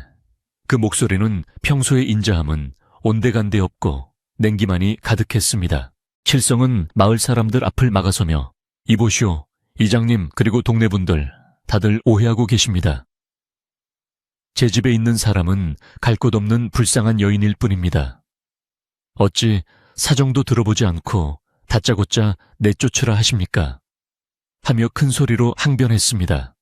[SPEAKER 1] 그 목소리는 평소의 인자함은 온데간데 없고 냉기만이 가득했습니다. 칠성은 마을 사람들 앞을 막아서며 이보시오, 이장님 그리고 동네분들 다들 오해하고 계십니다. 제 집에 있는 사람은 갈 곳 없는 불쌍한 여인일 뿐입니다. 어찌 사정도 들어보지 않고 다짜고짜 내쫓으라 하십니까? 하며 큰 소리로 항변했습니다.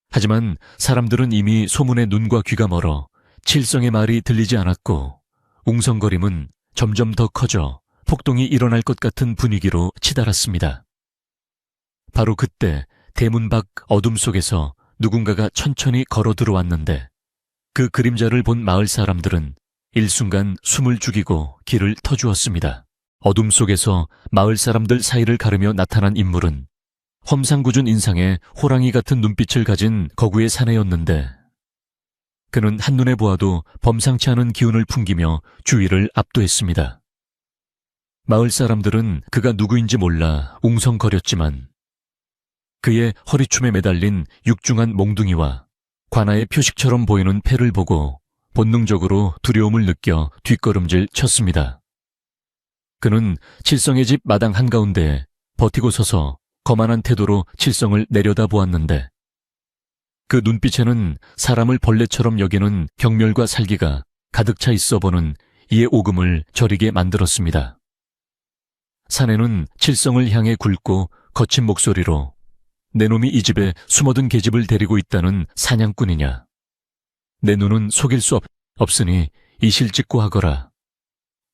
[SPEAKER 1] 하지만 사람들은 이미 소문에 눈과 귀가 멀어 칠성의 말이 들리지 않았고 웅성거림은 점점 더 커져 폭동이 일어날 것 같은 분위기로 치달았습니다. 바로 그때 대문 밖 어둠 속에서 누군가가 천천히 걸어 들어왔는데 그 그림자를 본 마을 사람들은 일순간 숨을 죽이고 길을 터주었습니다. 어둠 속에서 마을 사람들 사이를 가르며 나타난 인물은 험상궂은 인상에 호랑이 같은 눈빛을 가진 거구의 사내였는데 그는 한눈에 보아도 범상치 않은 기운을 풍기며 주위를 압도했습니다. 마을 사람들은 그가 누구인지 몰라 웅성거렸지만 그의 허리춤에 매달린 육중한 몽둥이와 관아의 표식처럼 보이는 패를 보고 본능적으로 두려움을 느껴 뒷걸음질 쳤습니다. 그는 칠성의 집 마당 한가운데에 버티고 서서 거만한 태도로 칠성을 내려다보았는데 그 눈빛에는 사람을 벌레처럼 여기는 경멸과 살기가 가득 차 있어 보는 이의 오금을 저리게 만들었습니다. 사내는 칠성을 향해 굵고 거친 목소리로 내 놈이 이 집에 숨어든 계집을 데리고 있다는 사냥꾼이냐? 내 눈은 속일 수 없으니 이실 찍고 하거라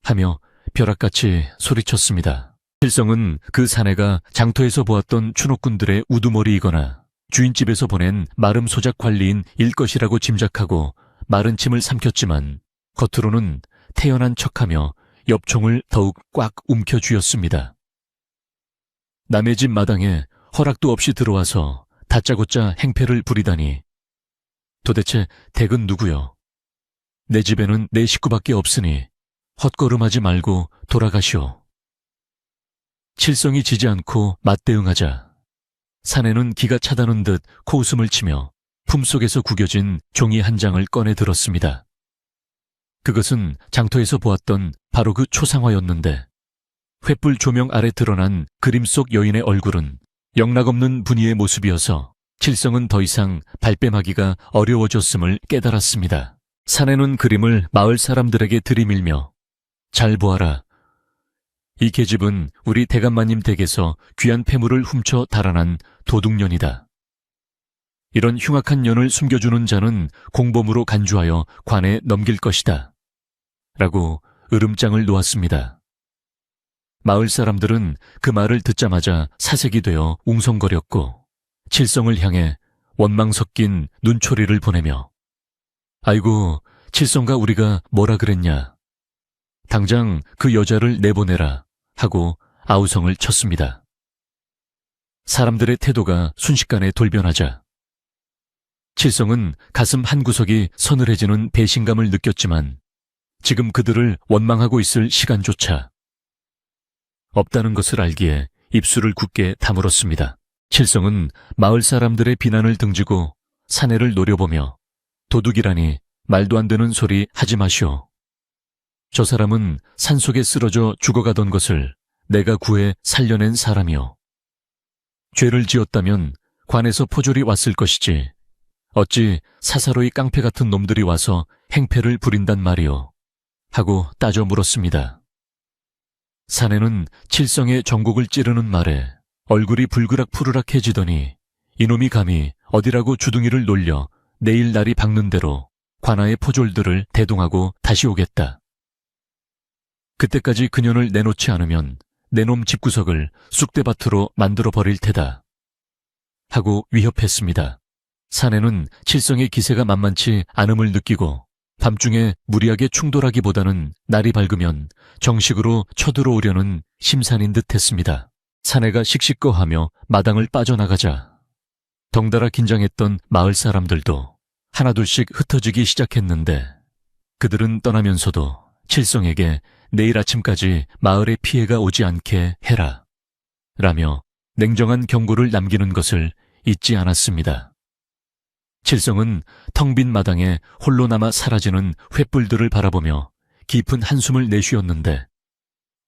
[SPEAKER 1] 하며 벼락같이 소리쳤습니다. 칠성은 그 사내가 장터에서 보았던 추노꾼들의 우두머리이거나 주인집에서 보낸 마름 소작 관리인 일 것이라고 짐작하고 마른 침을 삼켰지만 겉으로는 태연한 척하며 엽총을 더욱 꽉 움켜쥐었습니다. 남의 집 마당에 허락도 없이 들어와서 다짜고짜 행패를 부리다니. 도대체 댁은 누구요? 내 집에는 내 식구밖에 없으니 헛걸음하지 말고 돌아가시오. 칠성이 지지 않고 맞대응하자 사내는 기가 차다는 듯 코웃음을 치며 품속에서 구겨진 종이 한 장을 꺼내 들었습니다. 그것은 장터에서 보았던 바로 그 초상화였는데 횃불 조명 아래 드러난 그림 속 여인의 얼굴은 영락없는 분이의 모습이어서 칠성은 더 이상 발뺌하기가 어려워졌음을 깨달았습니다. 사내는 그림을 마을 사람들에게 들이밀며 잘 보아라. 이 계집은 우리 대감마님 댁에서 귀한 폐물을 훔쳐 달아난 도둑년이다. 이런 흉악한 년을 숨겨주는 자는 공범으로 간주하여 관에 넘길 것이다. 라고 으름장을 놓았습니다. 마을 사람들은 그 말을 듣자마자 사색이 되어 웅성거렸고 칠성을 향해 원망 섞인 눈초리를 보내며 아이고, 칠성가 우리가 뭐라 그랬냐. 당장 그 여자를 내보내라 하고 아우성을 쳤습니다. 사람들의 태도가 순식간에 돌변하자 칠성은 가슴 한구석이 서늘해지는 배신감을 느꼈지만 지금 그들을 원망하고 있을 시간조차 없다는 것을 알기에 입술을 굳게 다물었습니다. 칠성은 마을 사람들의 비난을 등지고 사내를 노려보며 도둑이라니 말도 안 되는 소리 하지 마시오. 저 사람은 산속에 쓰러져 죽어가던 것을 내가 구해 살려낸 사람이오. 죄를 지었다면 관에서 포졸이 왔을 것이지 어찌 사사로이 깡패 같은 놈들이 와서 행패를 부린단 말이오. 하고 따져 물었습니다. 사내는 칠성의 정곡을 찌르는 말에 얼굴이 불그락푸르락해지더니 이놈이 감히 어디라고 주둥이를 놀려 내일 날이 밝는 대로 관아의 포졸들을 대동하고 다시 오겠다. 그때까지 그년을 내놓지 않으면 내놈 집구석을 쑥대밭으로 만들어 버릴 테다. 하고 위협했습니다. 사내는 칠성의 기세가 만만치 않음을 느끼고 밤중에 무리하게 충돌하기보다는 날이 밝으면 정식으로 쳐들어오려는 심산인 듯 했습니다. 사내가 씩씩거하며 마당을 빠져나가자 덩달아 긴장했던 마을 사람들도 하나둘씩 흩어지기 시작했는데 그들은 떠나면서도 칠성에게 내일 아침까지 마을에 피해가 오지 않게 해라 라며 냉정한 경고를 남기는 것을 잊지 않았습니다. 칠성은 텅 빈 마당에 홀로 남아 사라지는 횃불들을 바라보며 깊은 한숨을 내쉬었는데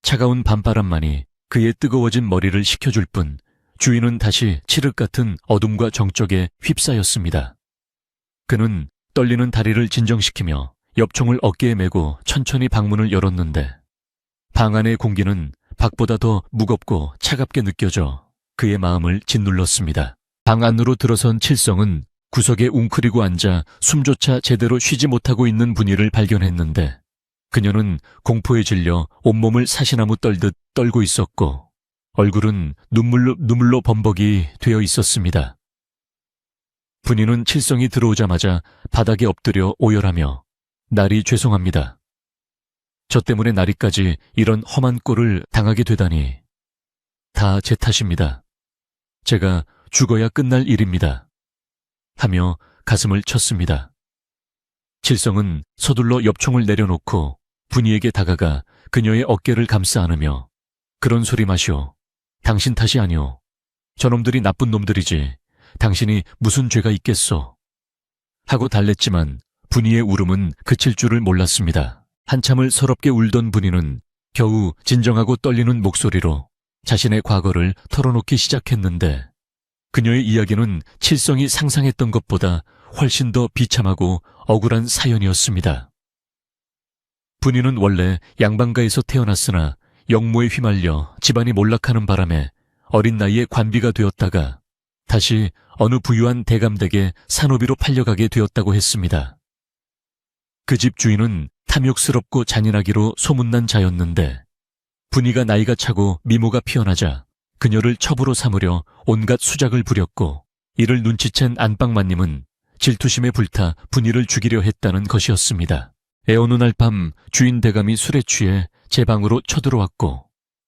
[SPEAKER 1] 차가운 밤바람만이 그의 뜨거워진 머리를 식혀줄 뿐 주위는 다시 칠흑 같은 어둠과 정적에 휩싸였습니다. 그는 떨리는 다리를 진정시키며 엽총을 어깨에 메고 천천히 방문을 열었는데 방 안의 공기는 밖보다 더 무겁고 차갑게 느껴져 그의 마음을 짓눌렀습니다. 방 안으로 들어선 칠성은 구석에 웅크리고 앉아 숨조차 제대로 쉬지 못하고 있는 분이를 발견했는데 그녀는 공포에 질려 온몸을 사시나무 떨듯 떨고 있었고 얼굴은 눈물로 범벅이 되어 있었습니다. 분이는 칠성이 들어오자마자 바닥에 엎드려 오열하며 날이 죄송합니다. 저 때문에 나리까지 이런 험한 꼴을 당하게 되다니 다 제 탓입니다. 제가 죽어야 끝날 일입니다. 하며 가슴을 쳤습니다. 칠성은 서둘러 엽총을 내려놓고 분이에게 다가가 그녀의 어깨를 감싸 안으며 그런 소리 마시오. 당신 탓이 아니오. 저놈들이 나쁜 놈들이지. 당신이 무슨 죄가 있겠소. 하고 달랬지만 분이의 울음은 그칠 줄을 몰랐습니다. 한참을 서럽게 울던 분이는 겨우 진정하고 떨리는 목소리로 자신의 과거를 털어놓기 시작했는데 그녀의 이야기는 칠성이 상상했던 것보다 훨씬 더 비참하고 억울한 사연이었습니다. 분이는 원래 양반가에서 태어났으나 영모에 휘말려 집안이 몰락하는 바람에 어린 나이에 관비가 되었다가 다시 어느 부유한 대감댁에 산호비로 팔려가게 되었다고 했습니다. 그 집 주인은 탐욕스럽고 잔인하기로 소문난 자였는데 분이가 나이가 차고 미모가 피어나자 그녀를 첩으로 삼으려 온갖 수작을 부렸고, 이를 눈치챈 안방마님은 질투심에 불타 분이를 죽이려 했다는 것이었습니다. 애어느 날 밤 주인 대감이 술에 취해 제 방으로 쳐들어왔고,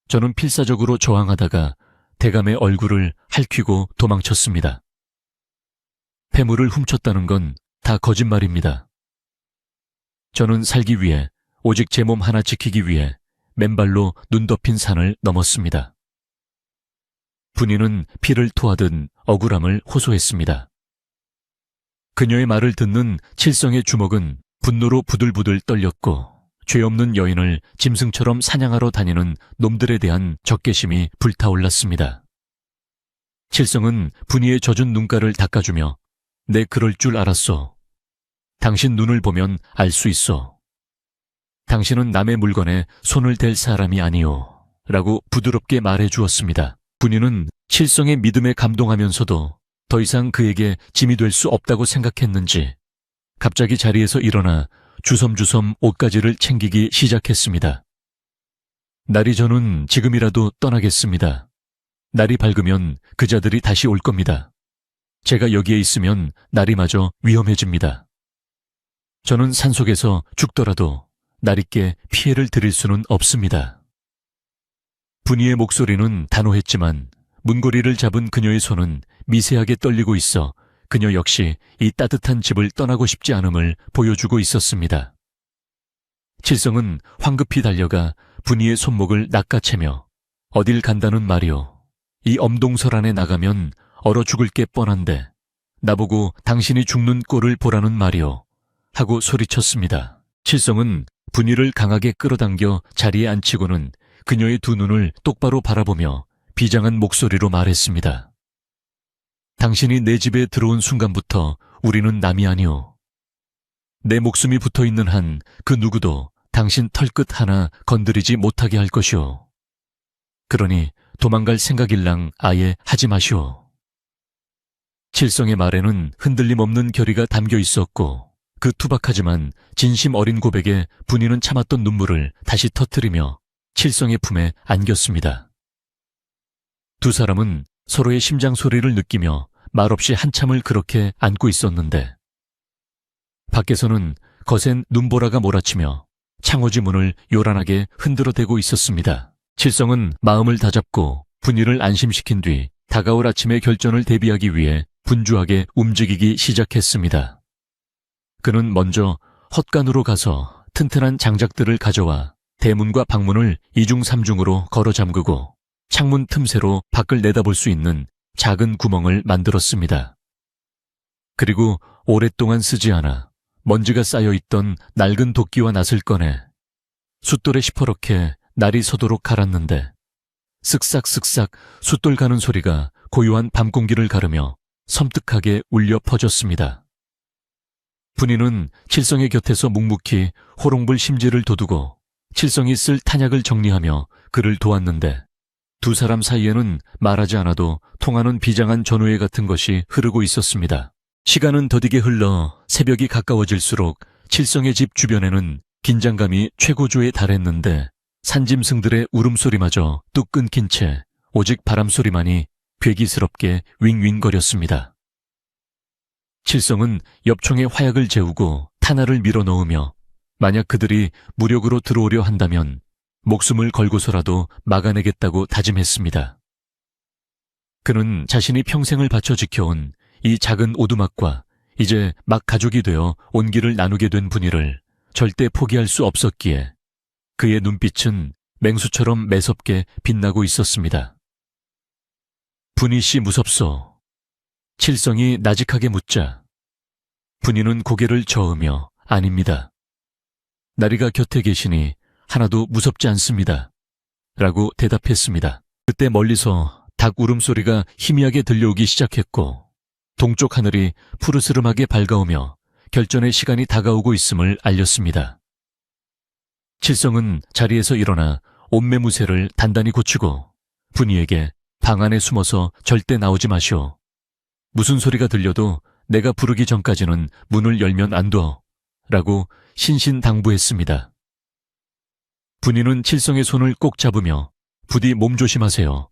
[SPEAKER 1] 저는 필사적으로 저항하다가 대감의 얼굴을 핥히고 도망쳤습니다. 폐물을 훔쳤다는 건 다 거짓말입니다. 저는 살기 위해, 오직 제 몸 하나 지키기 위해 맨발로 눈 덮인 산을 넘었습니다. 분이는 피를 토하듯 억울함을 호소했습니다. 그녀의 말을 듣는 칠성의 주먹은 분노로 부들부들 떨렸고, 죄 없는 여인을 짐승처럼 사냥하러 다니는 놈들에 대한 적개심이 불타올랐습니다. 칠성은 분이의 젖은 눈가를 닦아주며 내 그럴 줄 알았소. 당신 눈을 보면 알 수 있어. 당신은 남의 물건에 손을 댈 사람이 아니오. 라고 부드럽게 말해 주었습니다. 분이는 칠성의 믿음에 감동하면서도 더 이상 그에게 짐이 될 수 없다고 생각했는지 갑자기 자리에서 일어나 주섬주섬 옷가지를 챙기기 시작했습니다. 날이 저는 지금이라도 떠나겠습니다. 날이 밝으면 그자들이 다시 올 겁니다. 제가 여기에 있으면 날이 마저 위험해집니다. 저는 산속에서 죽더라도 날이께 피해를 드릴 수는 없습니다. 분이의 목소리는 단호했지만 문고리를 잡은 그녀의 손은 미세하게 떨리고 있어 그녀 역시 이 따뜻한 집을 떠나고 싶지 않음을 보여주고 있었습니다. 칠성은 황급히 달려가 분이의 손목을 낚아채며 어딜 간다는 말이오. 이 엄동설 안에 나가면 얼어 죽을 게 뻔한데 나보고 당신이 죽는 꼴을 보라는 말이오. 하고 소리쳤습니다. 칠성은 분이를 강하게 끌어당겨 자리에 앉히고는 그녀의 두 눈을 똑바로 바라보며 비장한 목소리로 말했습니다. 당신이 내 집에 들어온 순간부터 우리는 남이 아니오. 내 목숨이 붙어있는 한 그 누구도 당신 털끝 하나 건드리지 못하게 할 것이오. 그러니 도망갈 생각일랑 아예 하지 마시오. 칠성의 말에는 흔들림 없는 결의가 담겨 있었고, 그 투박하지만 진심 어린 고백에 분이는 참았던 눈물을 다시 터뜨리며 칠성의 품에 안겼습니다. 두 사람은 서로의 심장 소리를 느끼며 말없이 한참을 그렇게 안고 있었는데, 밖에서는 거센 눈보라가 몰아치며 창호지 문을 요란하게 흔들어대고 있었습니다. 칠성은 마음을 다잡고 분이를 안심시킨 뒤 다가올 아침의 결전을 대비하기 위해 분주하게 움직이기 시작했습니다. 그는 먼저 헛간으로 가서 튼튼한 장작들을 가져와 대문과 방문을 이중삼중으로 걸어 잠그고 창문 틈새로 밖을 내다볼 수 있는 작은 구멍을 만들었습니다. 그리고 오랫동안 쓰지 않아 먼지가 쌓여있던 낡은 도끼와 낫을 꺼내 숫돌에 시퍼렇게 날이 서도록 갈았는데, 쓱싹쓱싹 숫돌 가는 소리가 고요한 밤 공기를 가르며 섬뜩하게 울려 퍼졌습니다. 분이는 칠성의 곁에서 묵묵히 호롱불 심지를 돋우고 칠성이 쓸 탄약을 정리하며 그를 도왔는데, 두 사람 사이에는 말하지 않아도 통하는 비장한 전우회 같은 것이 흐르고 있었습니다. 시간은 더디게 흘러 새벽이 가까워질수록 칠성의 집 주변에는 긴장감이 최고조에 달했는데, 산짐승들의 울음소리마저 뚝 끊긴 채 오직 바람소리만이 괴기스럽게 윙윙거렸습니다. 칠성은 엽총에 화약을 재우고 탄알을 밀어넣으며 만약 그들이 무력으로 들어오려 한다면 목숨을 걸고서라도 막아내겠다고 다짐했습니다. 그는 자신이 평생을 바쳐 지켜온 이 작은 오두막과 이제 막 가족이 되어 온기를 나누게 된 분이를 절대 포기할 수 없었기에 그의 눈빛은 맹수처럼 매섭게 빛나고 있었습니다. 분이 씨 무섭소. 칠성이 나직하게 묻자 분이는 고개를 저으며 아닙니다. 나리가 곁에 계시니 하나도 무섭지 않습니다. 라고 대답했습니다. 그때 멀리서 닭 울음소리가 희미하게 들려오기 시작했고 동쪽 하늘이 푸르스름하게 밝아오며 결전의 시간이 다가오고 있음을 알렸습니다. 칠성은 자리에서 일어나 옷매무새를 단단히 고치고 분이에게 방 안에 숨어서 절대 나오지 마시오. 무슨 소리가 들려도 내가 부르기 전까지는 문을 열면 안 둬. 라고 신신당부했습니다. 분이는 칠성의 손을 꼭 잡으며 부디 몸조심하세요.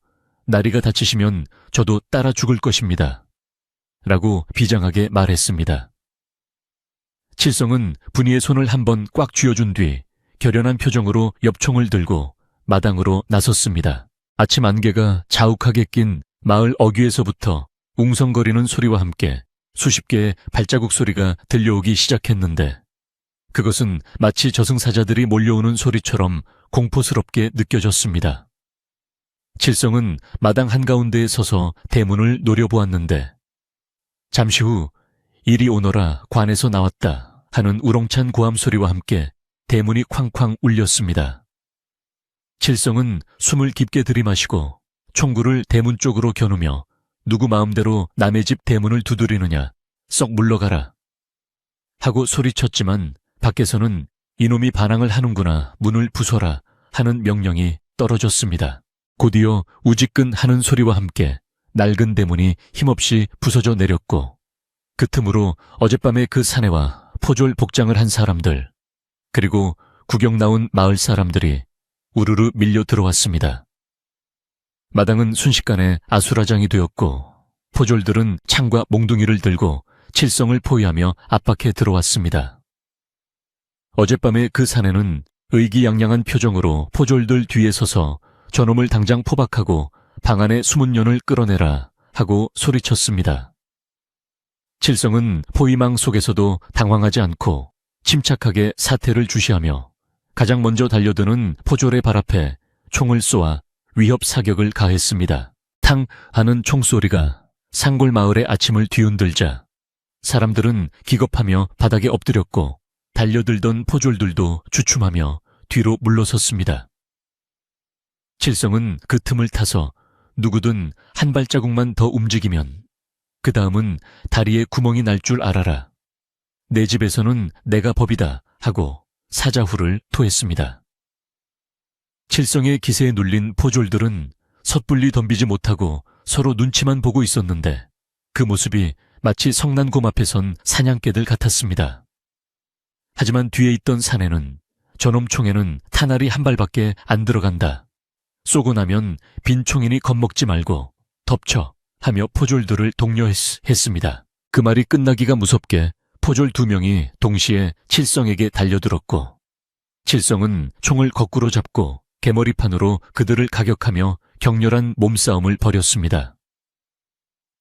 [SPEAKER 1] 나리가 다치시면 저도 따라 죽을 것입니다. 라고 비장하게 말했습니다. 칠성은 분이의 손을 한번 꽉 쥐어준 뒤 결연한 표정으로 엽총을 들고 마당으로 나섰습니다. 아침 안개가 자욱하게 낀 마을 어귀에서부터 웅성거리는 소리와 함께 수십 개의 발자국 소리가 들려오기 시작했는데 그것은 마치 저승사자들이 몰려오는 소리처럼 공포스럽게 느껴졌습니다. 칠성은 마당 한가운데에 서서 대문을 노려보았는데 잠시 후 이리 오너라 관에서 나왔다 하는 우렁찬 고함 소리와 함께 대문이 쾅쾅 울렸습니다. 칠성은 숨을 깊게 들이마시고 총구를 대문 쪽으로 겨누며 누구 마음대로 남의 집 대문을 두드리느냐 썩 물러가라 하고 소리쳤지만 밖에서는 이놈이 반항을 하는구나 문을 부숴라 하는 명령이 떨어졌습니다. 곧이어 우지끈 하는 소리와 함께 낡은 대문이 힘없이 부서져 내렸고 그 틈으로 어젯밤에 그 사내와 포졸 복장을 한 사람들 그리고 구경 나온 마을 사람들이 우르르 밀려 들어왔습니다. 마당은 순식간에 아수라장이 되었고 포졸들은 창과 몽둥이를 들고 칠성을 포위하며 압박해 들어왔습니다. 어젯밤에 그 사내는 의기양양한 표정으로 포졸들 뒤에 서서 저놈을 당장 포박하고 방 안에 숨은 년을 끌어내라 하고 소리쳤습니다. 칠성은 포위망 속에서도 당황하지 않고 침착하게 사태를 주시하며 가장 먼저 달려드는 포졸의 발 앞에 총을 쏘아 위협 사격을 가했습니다. 탕 하는 총소리가 상골 마을의 아침을 뒤흔들자 사람들은 기겁하며 바닥에 엎드렸고 달려들던 포졸들도 주춤하며 뒤로 물러섰습니다. 칠성은 그 틈을 타서 누구든 한 발자국만 더 움직이면 그 다음은 다리에 구멍이 날 줄 알아라. 내 집에서는 내가 법이다 하고 사자후를 토했습니다. 칠성의 기세에 눌린 포졸들은 섣불리 덤비지 못하고 서로 눈치만 보고 있었는데 그 모습이 마치 성난곰 앞에 선 사냥개들 같았습니다. 하지만 뒤에 있던 사내는 저놈 총에는 탄알이 한 발밖에 안 들어간다. 쏘고 나면 빈 총이니 겁먹지 말고 덮쳐 하며 포졸들을 독려했습니다. 그 말이 끝나기가 무섭게 포졸 2명이 동시에 칠성에게 달려들었고 칠성은 총을 거꾸로 잡고 개머리판으로 그들을 가격하며 격렬한 몸싸움을 벌였습니다.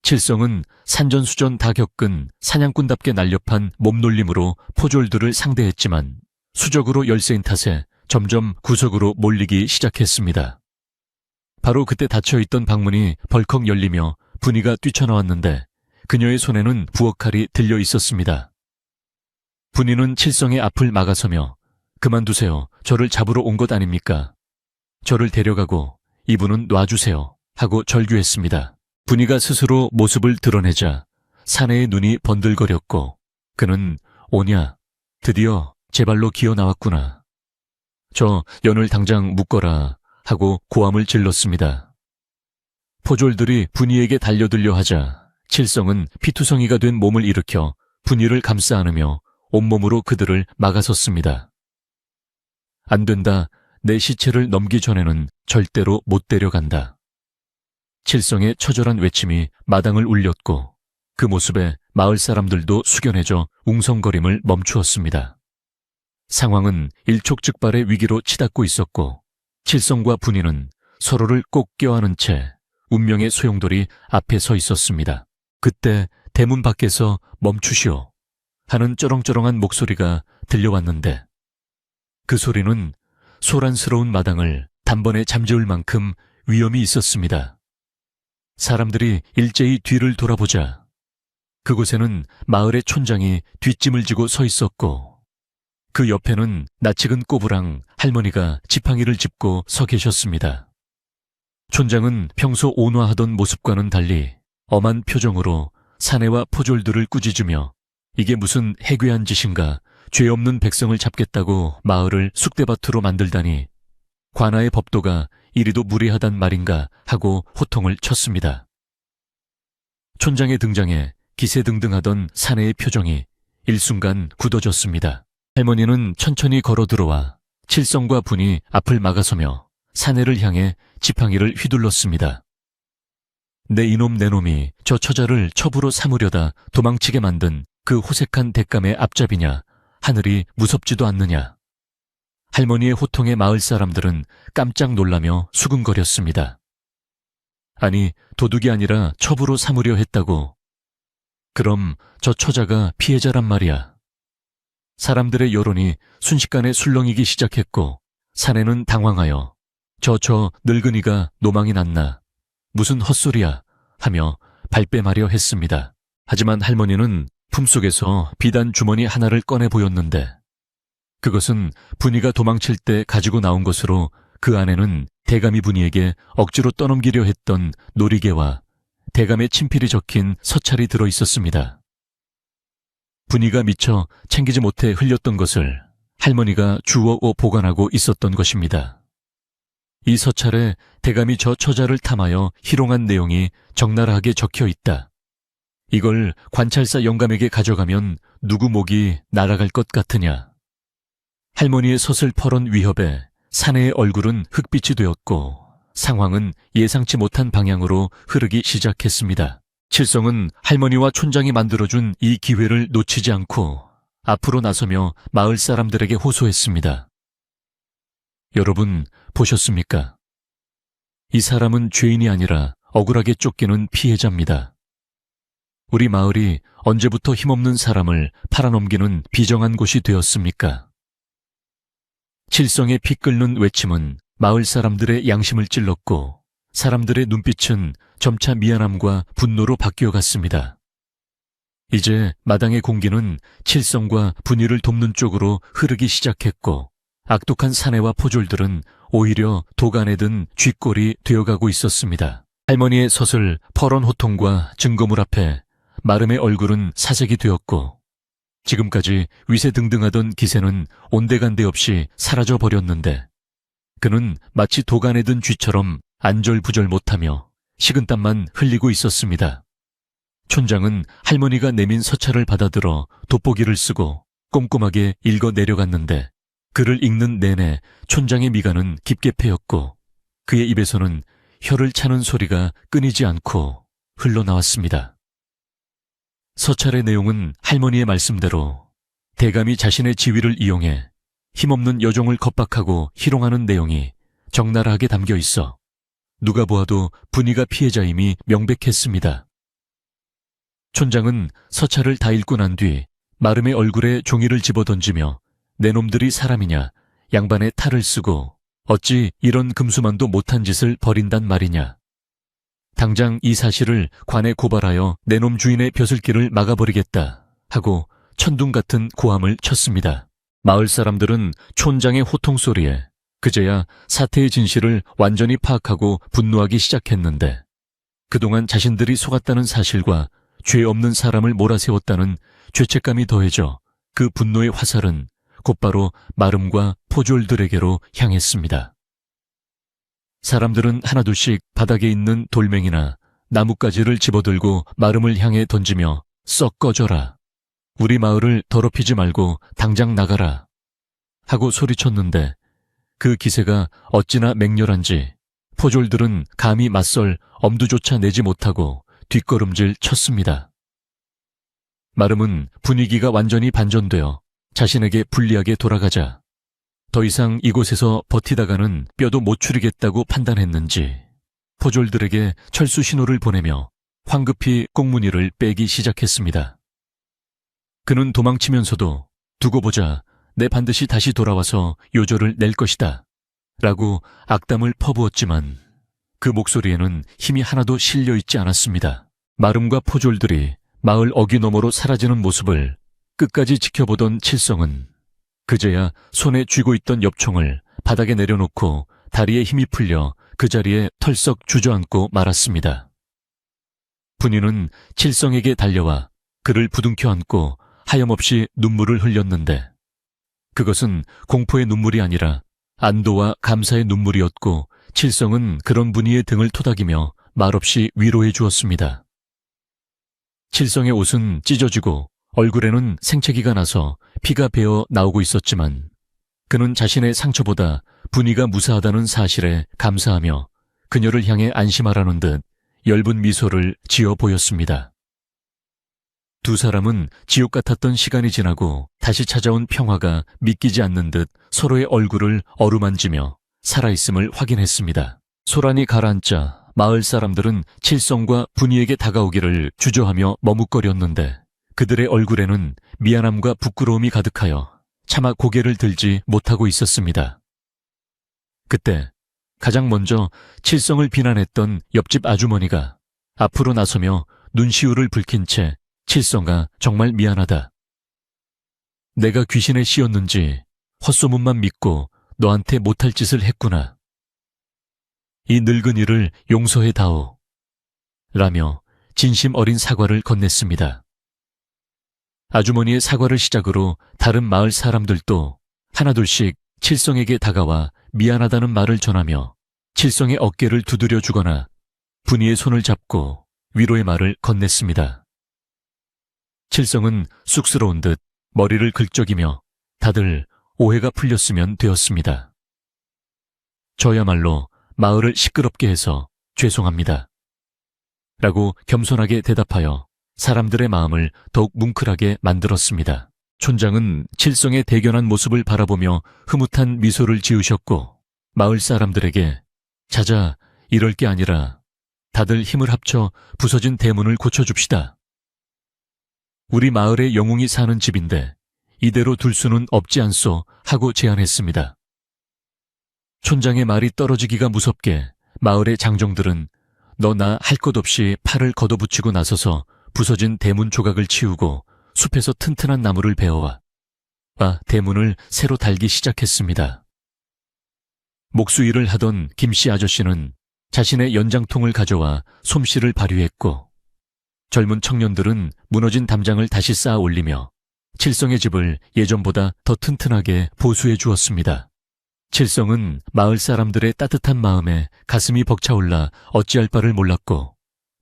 [SPEAKER 1] 칠성은 산전수전 다 겪은 사냥꾼답게 날렵한 몸놀림으로 포졸들을 상대했지만 수적으로 열세인 탓에 점점 구석으로 몰리기 시작했습니다. 바로 그때 닫혀있던 방문이 벌컥 열리며 분이가 뛰쳐나왔는데 그녀의 손에는 부엌칼이 들려 있었습니다. 분이는 칠성의 앞을 막아서며 그만두세요. 저를 잡으러 온 것 아닙니까? 저를 데려가고 이분은 놔주세요. 하고 절규했습니다. 분이가 스스로 모습을 드러내자 사내의 눈이 번들거렸고 그는 오냐 드디어 제 발로 기어 나왔구나. 저 연을 당장 묶어라 하고 고함을 질렀습니다. 포졸들이 분이에게 달려들려 하자 칠성은 피투성이가 된 몸을 일으켜 분이를 감싸 안으며 온몸으로 그들을 막아섰습니다. 안 된다. 내 시체를 넘기 전에는 절대로 못 데려간다. 칠성의 처절한 외침이 마당을 울렸고 그 모습에 마을 사람들도 숙연해져 웅성거림을 멈추었습니다. 상황은 일촉즉발의 위기로 치닫고 있었고 칠성과 분이는 서로를 꼭 껴안은 채 운명의 소용돌이 앞에 서 있었습니다. 그때 대문 밖에서 멈추시오 하는 쩌렁쩌렁한 목소리가 들려왔는데 그 소리는 소란스러운 마당을 단번에 잠재울 만큼 위험이 있었습니다. 사람들이 일제히 뒤를 돌아보자 그곳에는 마을의 촌장이 뒷짐을 지고 서 있었고 그 옆에는 낯익은 꼬부랑 할머니가 지팡이를 짚고 서 계셨습니다. 촌장은 평소 온화하던 모습과는 달리 엄한 표정으로 사내와 포졸들을 꾸짖으며 이게 무슨 해괴한 짓인가, 죄 없는 백성을 잡겠다고 마을을 쑥대밭으로 만들다니 관아의 법도가 이리도 무리하단 말인가 하고 호통을 쳤습니다. 촌장의 등장에 기세등등하던 사내의 표정이 일순간 굳어졌습니다. 할머니는 천천히 걸어 들어와 칠성과 분이 앞을 막아서며 사내를 향해 지팡이를 휘둘렀습니다. 내 이놈 내 놈이 저 처자를 첩으로 삼으려다 도망치게 만든 그 호색한 대감의 앞잡이냐, 하늘이 무섭지도 않느냐. 할머니의 호통에 마을 사람들은 깜짝 놀라며 수근거렸습니다. 아니, 도둑이 아니라 첩으로 삼으려 했다고. 그럼 저 처자가 피해자란 말이야. 사람들의 여론이 순식간에 술렁이기 시작했고 사내는 당황하여 저 늙은이가 노망이 났나, 무슨 헛소리야 하며 발뺌하려 했습니다. 하지만 할머니는 품속에서 비단 주머니 하나를 꺼내 보였는데 그것은 분이가 도망칠 때 가지고 나온 것으로 그 안에는 대감이 분이에게 억지로 떠넘기려 했던 놀이개와 대감의 친필이 적힌 서찰이 들어 있었습니다. 분이가 미처 챙기지 못해 흘렸던 것을 할머니가 주워 보관하고 있었던 것입니다. 이 서찰에 대감이 저 처자를 탐하여 희롱한 내용이 적나라하게 적혀 있다. 이걸 관찰사 영감에게 가져가면 누구 목이 날아갈 것 같으냐. 할머니의 서슬퍼런 위협에 사내의 얼굴은 흑빛이 되었고 상황은 예상치 못한 방향으로 흐르기 시작했습니다. 칠성은 할머니와 촌장이 만들어준 이 기회를 놓치지 않고 앞으로 나서며 마을 사람들에게 호소했습니다. 여러분 보셨습니까? 이 사람은 죄인이 아니라 억울하게 쫓기는 피해자입니다. 우리 마을이 언제부터 힘없는 사람을 팔아넘기는 비정한 곳이 되었습니까? 칠성의 피 끓는 외침은 마을 사람들의 양심을 찔렀고 사람들의 눈빛은 점차 미안함과 분노로 바뀌어갔습니다. 이제 마당의 공기는 칠성과 분이를 돕는 쪽으로 흐르기 시작했고 악독한 사내와 포졸들은 오히려 도간에 든 쥐꼴이 되어가고 있었습니다. 할머니의 서슬 퍼런 호통과 증거물 앞에 마름의 얼굴은 사색이 되었고 지금까지 위세등등하던 기세는 온데간데 없이 사라져버렸는데 그는 마치 도간에 든 쥐처럼 안절부절 못하며 식은땀만 흘리고 있었습니다. 촌장은 할머니가 내민 서찰을 받아들어 돋보기를 쓰고 꼼꼼하게 읽어 내려갔는데 글을 읽는 내내 촌장의 미간은 깊게 패였고 그의 입에서는 혀를 차는 소리가 끊이지 않고 흘러나왔습니다. 서찰의 내용은 할머니의 말씀대로 대감이 자신의 지위를 이용해 힘없는 여종을 겁박하고 희롱하는 내용이 적나라하게 담겨 있어 누가 보아도 분이가 피해자임이 명백했습니다. 촌장은 서찰을 다 읽고 난 뒤 마름의 얼굴에 종이를 집어던지며 내 놈들이 사람이냐, 양반의 탈을 쓰고 어찌 이런 금수만도 못한 짓을 벌인단 말이냐. 당장 이 사실을 관에 고발하여 내 놈 주인의 벼슬길을 막아버리겠다 하고 천둥 같은 고함을 쳤습니다. 마을 사람들은 촌장의 호통소리에 그제야 사태의 진실을 완전히 파악하고 분노하기 시작했는데 그동안 자신들이 속았다는 사실과 죄 없는 사람을 몰아세웠다는 죄책감이 더해져 그 분노의 화살은 곧바로 마름과 포졸들에게로 향했습니다. 사람들은 하나둘씩 바닥에 있는 돌멩이나 나뭇가지를 집어들고 마름을 향해 던지며 썩 꺼져라. 우리 마을을 더럽히지 말고 당장 나가라. 하고 소리쳤는데 그 기세가 어찌나 맹렬한지 포졸들은 감히 맞설 엄두조차 내지 못하고 뒷걸음질 쳤습니다. 마름은 분위기가 완전히 반전되어 자신에게 불리하게 돌아가자 더 이상 이곳에서 버티다가는 뼈도 못 추리겠다고 판단했는지 포졸들에게 철수 신호를 보내며 황급히 꽁무니를 빼기 시작했습니다. 그는 도망치면서도 두고 보자, 내 반드시 다시 돌아와서 요조를 낼 것이다 라고 악담을 퍼부었지만 그 목소리에는 힘이 하나도 실려있지 않았습니다. 마름과 포졸들이 마을 어귀 너머로 사라지는 모습을 끝까지 지켜보던 칠성은 그제야 손에 쥐고 있던 엽총을 바닥에 내려놓고 다리에 힘이 풀려 그 자리에 털썩 주저앉고 말았습니다. 분이는 칠성에게 달려와 그를 부둥켜 안고 하염없이 눈물을 흘렸는데 그것은 공포의 눈물이 아니라 안도와 감사의 눈물이었고 칠성은 그런 분이의 등을 토닥이며 말없이 위로해 주었습니다. 칠성의 옷은 찢어지고 얼굴에는 생채기가 나서 피가 배어 나오고 있었지만 그는 자신의 상처보다 분이가 무사하다는 사실에 감사하며 그녀를 향해 안심하라는 듯 엷은 미소를 지어 보였습니다. 두 사람은 지옥 같았던 시간이 지나고 다시 찾아온 평화가 믿기지 않는 듯 서로의 얼굴을 어루만지며 살아있음을 확인했습니다. 소란이 가라앉자 마을 사람들은 칠성과 분이에게 다가오기를 주저하며 머뭇거렸는데 그들의 얼굴에는 미안함과 부끄러움이 가득하여 차마 고개를 들지 못하고 있었습니다. 그때 가장 먼저 칠성을 비난했던 옆집 아주머니가 앞으로 나서며 눈시울을 붉힌 채 칠성아 정말 미안하다. 내가 귀신에 씌었는지 헛소문만 믿고 너한테 못할 짓을 했구나. 이 늙은이를 용서해다오. 라며 진심 어린 사과를 건넸습니다. 아주머니의 사과를 시작으로 다른 마을 사람들도 하나둘씩 칠성에게 다가와 미안하다는 말을 전하며 칠성의 어깨를 두드려 주거나 분이의 손을 잡고 위로의 말을 건넸습니다. 칠성은 쑥스러운 듯 머리를 긁적이며 다들 오해가 풀렸으면 되었습니다. 저야말로 마을을 시끄럽게 해서 죄송합니다. 라고 겸손하게 대답하여 사람들의 마음을 더욱 뭉클하게 만들었습니다. 촌장은 칠성의 대견한 모습을 바라보며 흐뭇한 미소를 지으셨고 마을 사람들에게 자자, 이럴 게 아니라 다들 힘을 합쳐 부서진 대문을 고쳐줍시다. 우리 마을의 영웅이 사는 집인데 이대로 둘 수는 없지 않소 하고 제안했습니다. 촌장의 말이 떨어지기가 무섭게 마을의 장정들은 너나 할 것 없이 팔을 걷어붙이고 나서서 부서진 대문 조각을 치우고 숲에서 튼튼한 나무를 베어와 대문을 새로 달기 시작했습니다. 목수일을 하던 김씨 아저씨는 자신의 연장통을 가져와 솜씨를 발휘했고 젊은 청년들은 무너진 담장을 다시 쌓아 올리며 칠성의 집을 예전보다 더 튼튼하게 보수해 주었습니다. 칠성은 마을 사람들의 따뜻한 마음에 가슴이 벅차올라 어찌할 바를 몰랐고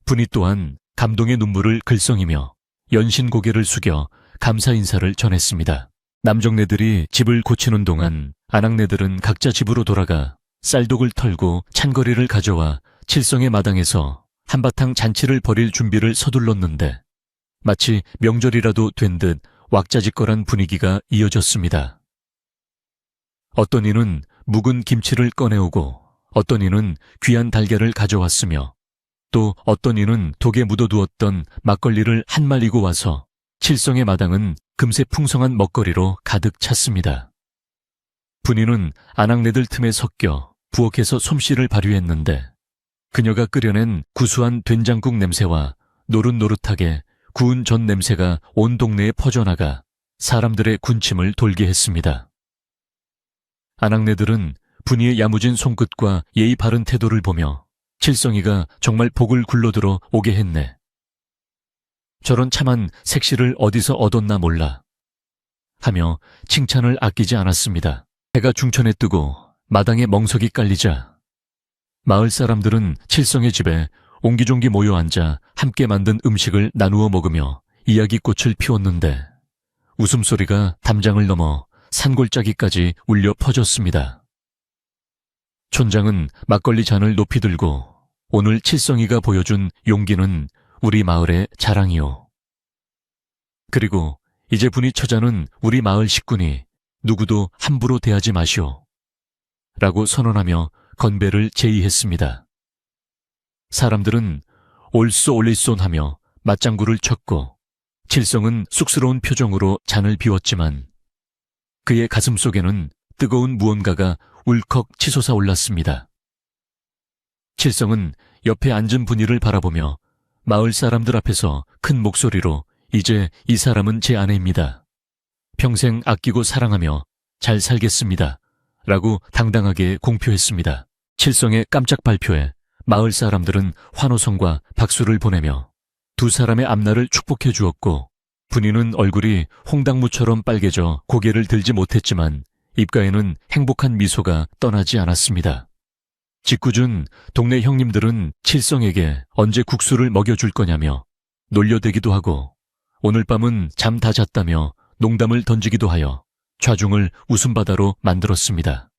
[SPEAKER 1] 분이 또한 감동의 눈물을 글썽이며 연신 고개를 숙여 감사 인사를 전했습니다. 남정네들이 집을 고치는 동안 아낙네들은 각자 집으로 돌아가 쌀독을 털고 찬거리를 가져와 칠성의 마당에서 한바탕 잔치를 벌일 준비를 서둘렀는데 마치 명절이라도 된 듯 왁자지껄한 분위기가 이어졌습니다. 어떤 이는 묵은 김치를 꺼내오고 어떤 이는 귀한 달걀을 가져왔으며 또 어떤 이는 독에 묻어두었던 막걸리를 한 말리고 와서 칠성의 마당은 금세 풍성한 먹거리로 가득 찼습니다. 분이는 아낙네들 틈에 섞여 부엌에서 솜씨를 발휘했는데 그녀가 끓여낸 구수한 된장국 냄새와 노릇노릇하게 구운 전 냄새가 온 동네에 퍼져나가 사람들의 군침을 돌게 했습니다. 아낙네들은 분이의 야무진 손끝과 예의 바른 태도를 보며 칠성이가 정말 복을 굴러들어 오게 했네. 저런 참한 색시를 어디서 얻었나 몰라. 하며 칭찬을 아끼지 않았습니다. 해가 중천에 뜨고 마당에 멍석이 깔리자 마을 사람들은 칠성의 집에 옹기종기 모여 앉아 함께 만든 음식을 나누어 먹으며 이야기꽃을 피웠는데 웃음소리가 담장을 넘어 산골짜기까지 울려 퍼졌습니다. 촌장은 막걸리 잔을 높이 들고 오늘 칠성이가 보여준 용기는 우리 마을의 자랑이요. 그리고 이제 분이 처자는 우리 마을 식구니 누구도 함부로 대하지 마시오. 라고 선언하며 건배를 제의했습니다. 사람들은 올쏘 올릴손 하며 맞장구를 쳤고 칠성은 쑥스러운 표정으로 잔을 비웠지만 그의 가슴 속에는 뜨거운 무언가가 울컥 치솟아 올랐습니다. 칠성은 옆에 앉은 분이를 바라보며 마을 사람들 앞에서 큰 목소리로 이제 이 사람은 제 아내입니다. 평생 아끼고 사랑하며 잘 살겠습니다. 라고 당당하게 공표했습니다. 칠성의 깜짝 발표에 마을 사람들은 환호성과 박수를 보내며 두 사람의 앞날을 축복해 주었고 분이는 얼굴이 홍당무처럼 빨개져 고개를 들지 못했지만 입가에는 행복한 미소가 떠나지 않았습니다. 짓궂은 동네 형님들은 칠성에게 언제 국수를 먹여줄 거냐며 놀려대기도 하고 오늘 밤은 잠 다 잤다며 농담을 던지기도 하여 좌중을 웃음바다로 만들었습니다.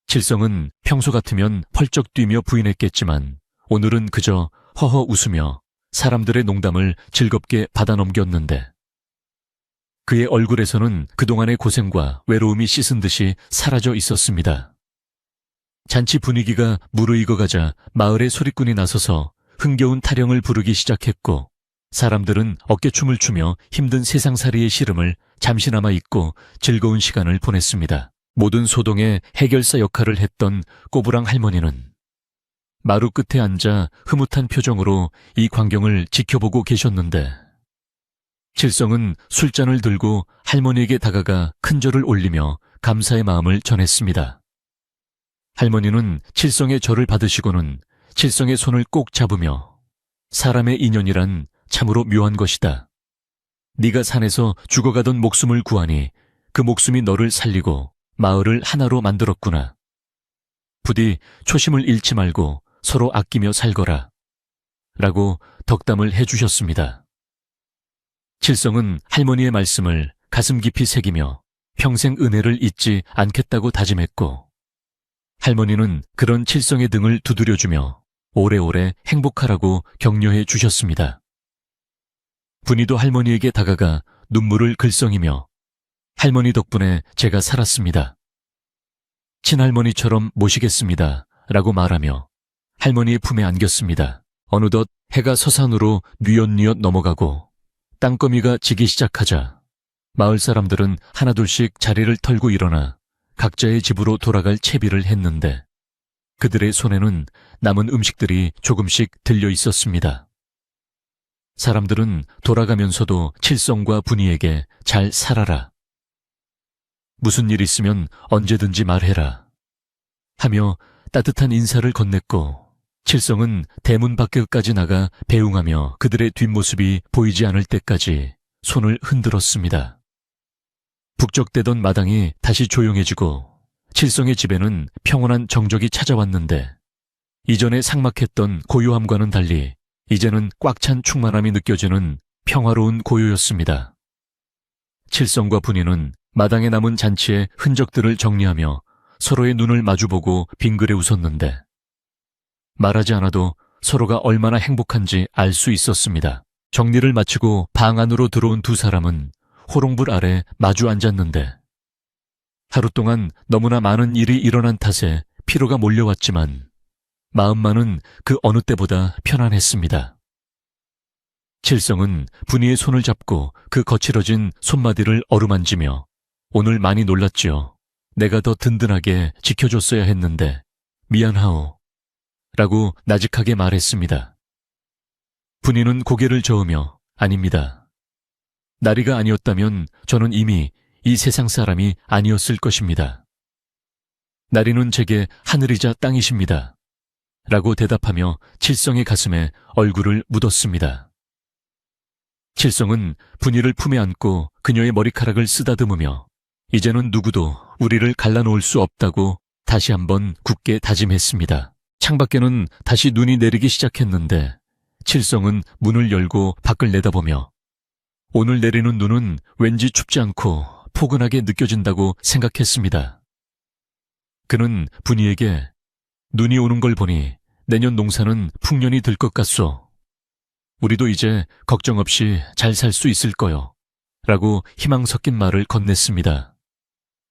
[SPEAKER 1] 칠성은 평소 같으면 펄쩍 뛰며 부인했겠지만 오늘은 그저 허허 웃으며 사람들의 농담을 즐겁게 받아넘겼는데 그의 얼굴에서는 그동안의 고생과 외로움이 씻은 듯이 사라져 있었습니다. 잔치 분위기가 무르익어가자 마을의 소리꾼이 나서서 흥겨운 타령을 부르기 시작했고 사람들은 어깨춤을 추며 힘든 세상살이의 시름을 잠시나마 잊고 즐거운 시간을 보냈습니다. 모든 소동의 해결사 역할을 했던 꼬부랑 할머니는 마루 끝에 앉아 흐뭇한 표정으로 이 광경을 지켜보고 계셨는데 칠성은 술잔을 들고 할머니에게 다가가 큰절을 올리며 감사의 마음을 전했습니다. 할머니는 칠성의 절을 받으시고는 칠성의 손을 꼭 잡으며 사람의 인연이란 참으로 묘한 것이다. 네가 산에서 죽어가던 목숨을 구하니 그 목숨이 너를 살리고 마을을 하나로 만들었구나. 부디 초심을 잃지 말고 서로 아끼며 살거라. 라고 덕담을 해주셨습니다. 칠성은 할머니의 말씀을 가슴 깊이 새기며 평생 은혜를 잊지 않겠다고 다짐했고 할머니는 그런 칠성의 등을 두드려주며 오래오래 행복하라고 격려해 주셨습니다. 분이도 할머니에게 다가가 눈물을 글썽이며 할머니 덕분에 제가 살았습니다. 친할머니처럼 모시겠습니다. 라고 말하며 할머니의 품에 안겼습니다. 어느덧 해가 서산으로 뉘엿뉘엿 넘어가고 땅거미가 지기 시작하자 마을 사람들은 하나둘씩 자리를 털고 일어나 각자의 집으로 돌아갈 채비를 했는데 그들의 손에는 남은 음식들이 조금씩 들려 있었습니다. 사람들은 돌아가면서도 칠성과 분이에게 잘 살아라. 무슨 일 있으면 언제든지 말해라. 하며 따뜻한 인사를 건넸고 칠성은 대문 밖까지 나가 배웅하며 그들의 뒷모습이 보이지 않을 때까지 손을 흔들었습니다. 북적대던 마당이 다시 조용해지고 칠성의 집에는 평온한 정적이 찾아왔는데 이전에 삭막했던 고요함과는 달리 이제는 꽉 찬 충만함이 느껴지는 평화로운 고요였습니다. 칠성과 분이는 마당에 남은 잔치의 흔적들을 정리하며 서로의 눈을 마주보고 빙그레 웃었는데 말하지 않아도 서로가 얼마나 행복한지 알 수 있었습니다. 정리를 마치고 방 안으로 들어온 두 사람은 호롱불 아래 마주 앉았는데 하루 동안 너무나 많은 일이 일어난 탓에 피로가 몰려왔지만 마음만은 그 어느 때보다 편안했습니다. 칠성은 분이의 손을 잡고 그 거칠어진 손마디를 어루만지며 오늘 많이 놀랐지요. 내가 더 든든하게 지켜줬어야 했는데 미안하오. 라고 나직하게 말했습니다. 분이는 고개를 저으며 아닙니다. 나리가 아니었다면 저는 이미 이 세상 사람이 아니었을 것입니다. 나리는 제게 하늘이자 땅이십니다. 라고 대답하며 칠성의 가슴에 얼굴을 묻었습니다. 칠성은 분이를 품에 안고 그녀의 머리카락을 쓰다듬으며 이제는 누구도 우리를 갈라놓을 수 없다고 다시 한번 굳게 다짐했습니다. 창밖에는 다시 눈이 내리기 시작했는데 칠성은 문을 열고 밖을 내다보며 오늘 내리는 눈은 왠지 춥지 않고 포근하게 느껴진다고 생각했습니다. 그는 분이에게 눈이 오는 걸 보니 내년 농사는 풍년이 들 것 같소. 우리도 이제 걱정 없이 잘 살 수 있을 거요. 라고 희망 섞인 말을 건넸습니다.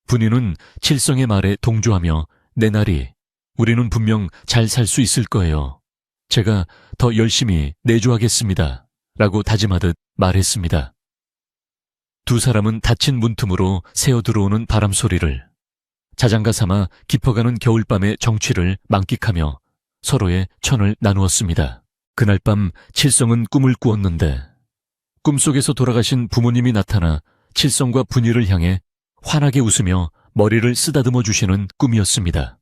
[SPEAKER 1] 분이는 칠성의 말에 동조하며 내 나리, 우리는 분명 잘 살 수 있을 거예요. 제가 더 열심히 내조하겠습니다. 라고 다짐하듯 말했습니다. 두 사람은 닫힌 문틈으로 새어 들어오는 바람 소리를 자장가 삼아 깊어가는 겨울밤의 정취를 만끽하며 서로의 천을 나누었습니다. 그날 밤 칠성은 꿈을 꾸었는데 꿈속에서 돌아가신 부모님이 나타나 칠성과 분이를 향해 환하게 웃으며 머리를 쓰다듬어 주시는 꿈이었습니다.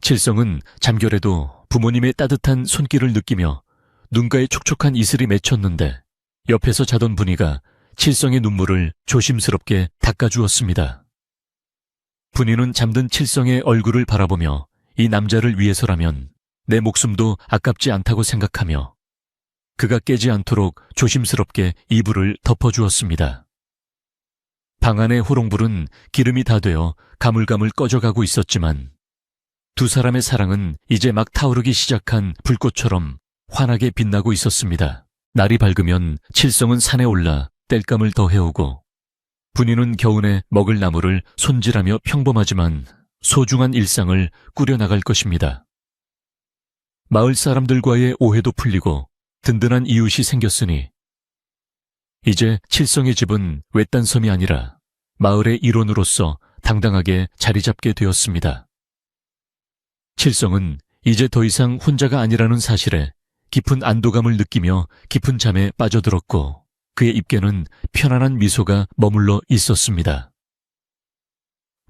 [SPEAKER 1] 칠성은 잠결에도 부모님의 따뜻한 손길을 느끼며 눈가에 촉촉한 이슬이 맺혔는데 옆에서 자던 분이가 칠성의 눈물을 조심스럽게 닦아주었습니다. 분이는 잠든 칠성의 얼굴을 바라보며 이 남자를 위해서라면 내 목숨도 아깝지 않다고 생각하며 그가 깨지 않도록 조심스럽게 이불을 덮어주었습니다. 방 안의 호롱불은 기름이 다 되어 가물가물 꺼져가고 있었지만 두 사람의 사랑은 이제 막 타오르기 시작한 불꽃처럼 환하게 빛나고 있었습니다. 날이 밝으면 칠성은 산에 올라 땔감을 더 해오고 분이는 겨우내 먹을 나무를 손질하며 평범하지만 소중한 일상을 꾸려나갈 것입니다. 마을 사람들과의 오해도 풀리고 든든한 이웃이 생겼으니 이제 칠성의 집은 외딴 섬이 아니라 마을의 일원으로서 당당하게 자리 잡게 되었습니다. 칠성은 이제 더 이상 혼자가 아니라는 사실에 깊은 안도감을 느끼며 깊은 잠에 빠져들었고 그의 입에는 편안한 미소가 머물러 있었습니다.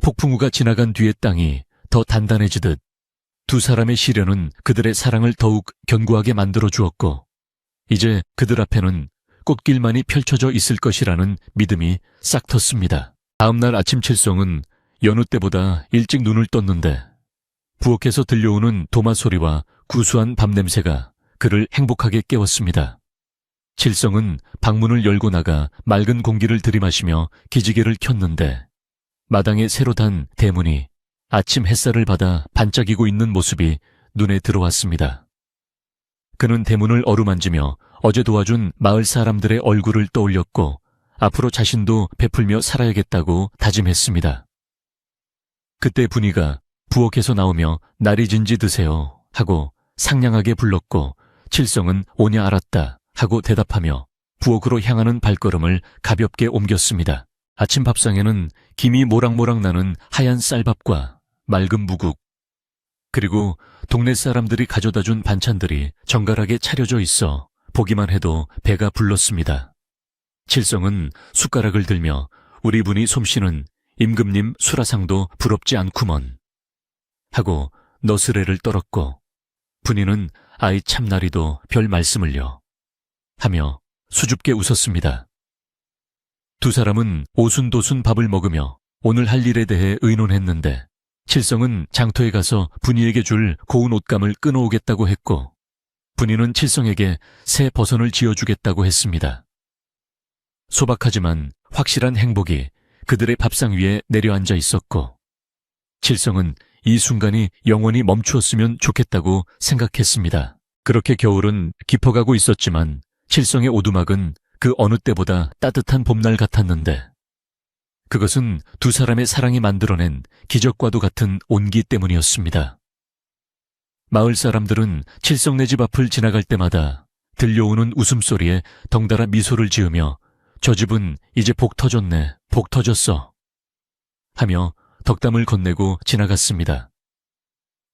[SPEAKER 1] 폭풍우가 지나간 뒤의 땅이 더 단단해지듯 두 사람의 시련은 그들의 사랑을 더욱 견고하게 만들어 주었고 이제 그들 앞에는 꽃길만이 펼쳐져 있을 것이라는 믿음이 싹 텄습니다. 다음날 아침 칠성은 여느 때보다 일찍 눈을 떴는데 부엌에서 들려오는 도마 소리와 구수한 밥 냄새가 그를 행복하게 깨웠습니다. 칠성은 방문을 열고 나가 맑은 공기를 들이마시며 기지개를 켰는데 마당에 새로 단 대문이 아침 햇살을 받아 반짝이고 있는 모습이 눈에 들어왔습니다. 그는 대문을 어루만지며 어제 도와준 마을 사람들의 얼굴을 떠올렸고 앞으로 자신도 베풀며 살아야겠다고 다짐했습니다. 그때 분이가 부엌에서 나오며 나리진지 드세요 하고 상냥하게 불렀고 칠성은 오냐 알았다 하고 대답하며 부엌으로 향하는 발걸음을 가볍게 옮겼습니다. 아침 밥상에는 김이 모락모락 나는 하얀 쌀밥과 맑은 무국 그리고 동네 사람들이 가져다준 반찬들이 정갈하게 차려져 있어 보기만 해도 배가 불렀습니다. 칠성은 숟가락을 들며 우리 분이 솜씨는 임금님 수라상도 부럽지 않구먼 하고 너스레를 떨었고 분이는 아이 참나리도 별 말씀을요 하며 수줍게 웃었습니다. 두 사람은 오순도순 밥을 먹으며 오늘 할 일에 대해 의논했는데 칠성은 장터에 가서 분이에게 줄 고운 옷감을 끊어오겠다고 했고 분이는 칠성에게 새 버선을 지어주겠다고 했습니다. 소박하지만 확실한 행복이 그들의 밥상 위에 내려앉아 있었고 칠성은 이 순간이 영원히 멈추었으면 좋겠다고 생각했습니다. 그렇게 겨울은 깊어가고 있었지만 칠성의 오두막은 그 어느 때보다 따뜻한 봄날 같았는데 그것은 두 사람의 사랑이 만들어낸 기적과도 같은 온기 때문이었습니다. 마을 사람들은 칠성네 집 앞을 지나갈 때마다 들려오는 웃음소리에 덩달아 미소를 지으며 저 집은 이제 복 터졌네, 복 터졌어 하며 덕담을 건네고 지나갔습니다.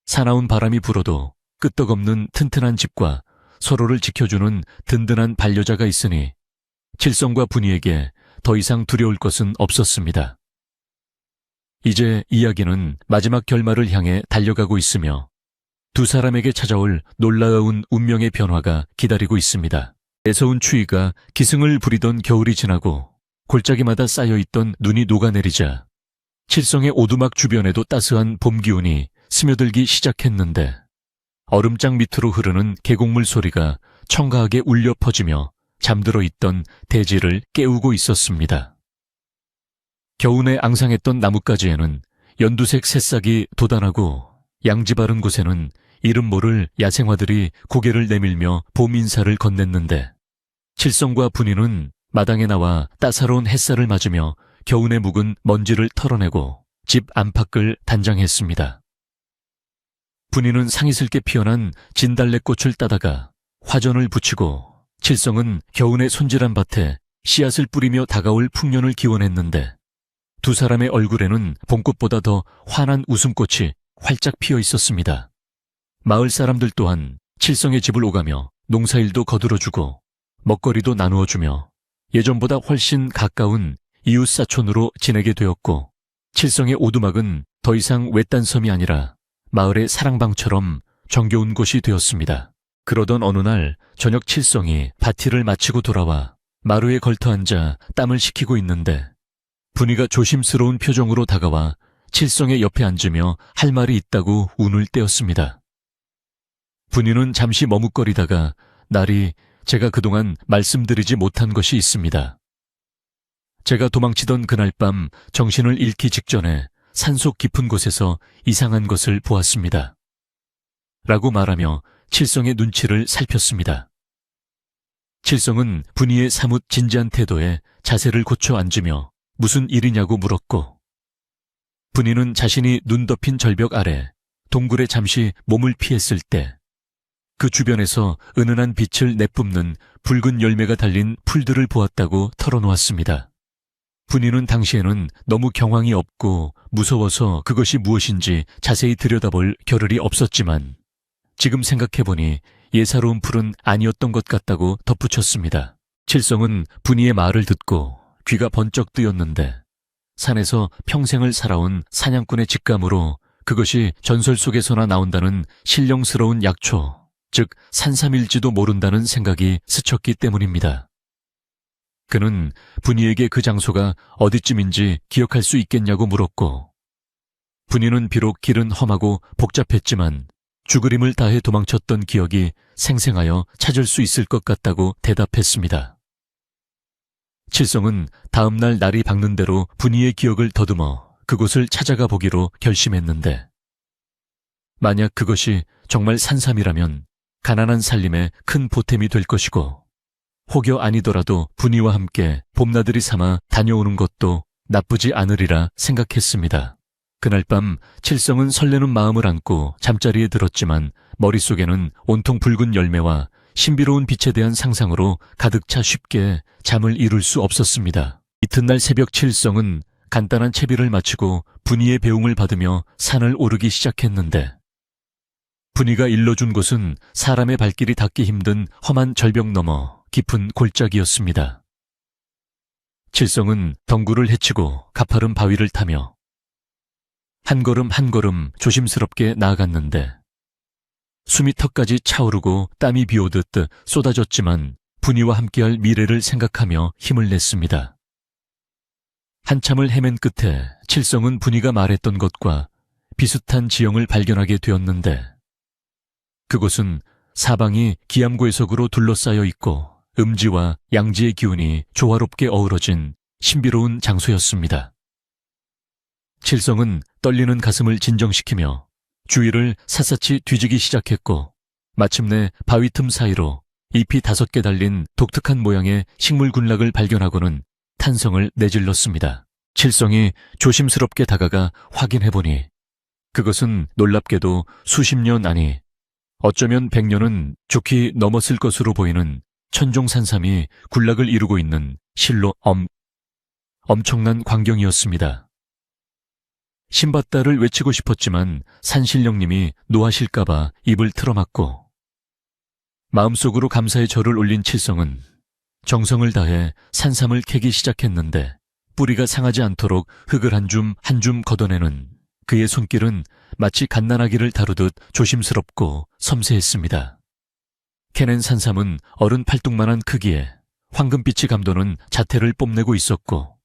[SPEAKER 1] 사나운 바람이 불어도 끄떡없는 튼튼한 집과 서로를 지켜주는 든든한 반려자가 있으니 칠성과 분이에게 더 이상 두려울 것은 없었습니다. 이제 이야기는 마지막 결말을 향해 달려가고 있으며 두 사람에게 찾아올 놀라운 운명의 변화가 기다리고 있습니다. 애서운 추위가 기승을 부리던 겨울이 지나고 골짜기마다 쌓여있던 눈이 녹아내리자 칠성의 오두막 주변에도 따스한 봄 기운이 스며들기 시작했는데 얼음장 밑으로 흐르는 계곡물 소리가 청가하게 울려 퍼지며 잠들어 있던 대지를 깨우고 있었습니다. 겨우내 앙상했던 나뭇가지에는 연두색 새싹이 돋아나고 양지 바른 곳에는 이름 모를 야생화들이 고개를 내밀며 봄 인사를 건넸는데 칠성과 분이는 마당에 나와 따사로운 햇살을 맞으며 겨우내 묵은 먼지를 털어내고 집 안팎을 단장했습니다. 분이는 상이슬게 피어난 진달래꽃을 따다가 화전을 붙이고 칠성은 겨우내 손질한 밭에 씨앗을 뿌리며 다가올 풍년을 기원했는데 두 사람의 얼굴에는 봄꽃보다 더 환한 웃음꽃이 활짝 피어 있었습니다. 마을 사람들 또한 칠성의 집을 오가며 농사일도 거들어주고 먹거리도 나누어주며 예전보다 훨씬 가까운 이웃사촌으로 지내게 되었고 칠성의 오두막은 더 이상 외딴 섬이 아니라 마을의 사랑방처럼 정겨운 곳이 되었습니다. 그러던 어느 날 저녁 칠성이 밭일을 마치고 돌아와 마루에 걸터앉아 땀을 식히고 있는데 분이가 조심스러운 표정으로 다가와 칠성의 옆에 앉으며 할 말이 있다고 운을 떼었습니다. 분이는 잠시 머뭇거리다가 날이 제가 그동안 말씀드리지 못한 것이 있습니다 제가 도망치던 그날 밤 정신을 잃기 직전에 산속 깊은 곳에서 이상한 것을 보았습니다. 라고 말하며 칠성의 눈치를 살폈습니다. 칠성은 분이의 사뭇 진지한 태도에 자세를 고쳐 앉으며 무슨 일이냐고 물었고, 분이는 자신이 눈 덮인 절벽 아래 동굴에 잠시 몸을 피했을 때 그 주변에서 은은한 빛을 내뿜는 붉은 열매가 달린 풀들을 보았다고 털어놓았습니다. 분이는 당시에는 너무 경황이 없고 무서워서 그것이 무엇인지 자세히 들여다볼 겨를이 없었지만 지금 생각해보니 예사로운 풀은 아니었던 것 같다고 덧붙였습니다. 칠성은 분이의 말을 듣고 귀가 번쩍 뜨였는데 산에서 평생을 살아온 사냥꾼의 직감으로 그것이 전설 속에서나 나온다는 신령스러운 약초, 즉 산삼일지도 모른다는 생각이 스쳤기 때문입니다. 그는 분이에게 그 장소가 어디쯤인지 기억할 수 있겠냐고 물었고, 분이는 비록 길은 험하고 복잡했지만 죽으림을 다해 도망쳤던 기억이 생생하여 찾을 수 있을 것 같다고 대답했습니다. 칠성은 다음 날 날이 밝는 대로 분이의 기억을 더듬어 그곳을 찾아가 보기로 결심했는데, 만약 그것이 정말 산삼이라면 가난한 살림에 큰 보탬이 될 것이고, 혹여 아니더라도 분이와 함께 봄나들이 삼아 다녀오는 것도 나쁘지 않으리라 생각했습니다. 그날 밤 칠성은 설레는 마음을 안고 잠자리에 들었지만 머릿속에는 온통 붉은 열매와 신비로운 빛에 대한 상상으로 가득 차 쉽게 잠을 이룰 수 없었습니다. 이튿날 새벽 칠성은 간단한 채비를 마치고 분이의 배웅을 받으며 산을 오르기 시작했는데, 분이가 일러준 곳은 사람의 발길이 닿기 힘든 험한 절벽 너머 깊은 골짜기였습니다. 칠성은 덩굴을 헤치고 가파른 바위를 타며 한 걸음 한 걸음 조심스럽게 나아갔는데, 숨이 턱까지 차오르고 땀이 비오듯 쏟아졌지만 분이와 함께할 미래를 생각하며 힘을 냈습니다. 한참을 헤맨 끝에 칠성은 분이가 말했던 것과 비슷한 지형을 발견하게 되었는데, 그곳은 사방이 기암괴석으로 둘러싸여 있고 음지와 양지의 기운이 조화롭게 어우러진 신비로운 장소였습니다. 칠성은 떨리는 가슴을 진정시키며 주위를 샅샅이 뒤지기 시작했고, 마침내 바위 틈 사이로 잎이 5개 달린 독특한 모양의 식물 군락을 발견하고는 탄성을 내질렀습니다. 칠성이 조심스럽게 다가가 확인해보니 그것은 놀랍게도 수십 년 아니 어쩌면 100년은 좋게 넘었을 것으로 보이는 천종산삼이 군락을 이루고 있는 실로 엄청난 광경이었습니다. 신받다를 외치고 싶었지만 산신령님이 노하실까봐 입을 틀어막고, 마음속으로 감사의 절을 올린 칠성은 정성을 다해 산삼을 캐기 시작했는데, 뿌리가 상하지 않도록 흙을 한 줌 한 줌 걷어내는 그의 손길은 마치 갓난아기를 다루듯 조심스럽고 섬세했습니다. 캐낸 산삼은 어른 팔뚝만한 크기에 황금빛이 감도는 자태를 뽐내고 있었고,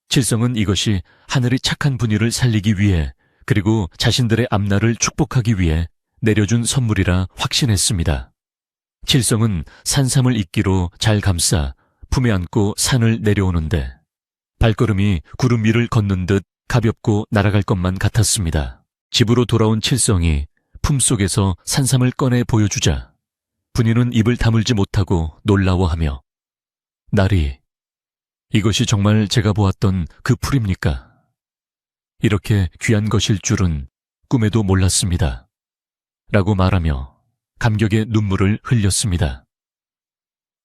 [SPEAKER 1] 칠성은 이것이 하늘이 착한 분위를 살리기 위해 그리고 자신들의 앞날을 축복하기 위해 내려준 선물이라 확신했습니다. 칠성은 산삼을 이끼로 잘 감싸 품에 안고 산을 내려오는데 발걸음이 구름 위를 걷는 듯 가볍고 날아갈 것만 같았습니다. 집으로 돌아온 칠성이 품속에서 산삼을 꺼내 보여주자 분이는 입을 다물지 못하고 놀라워하며, 나리, 이것이 정말 제가 보았던 그 풀입니까? 이렇게 귀한 것일 줄은 꿈에도 몰랐습니다. 라고 말하며 감격의 눈물을 흘렸습니다.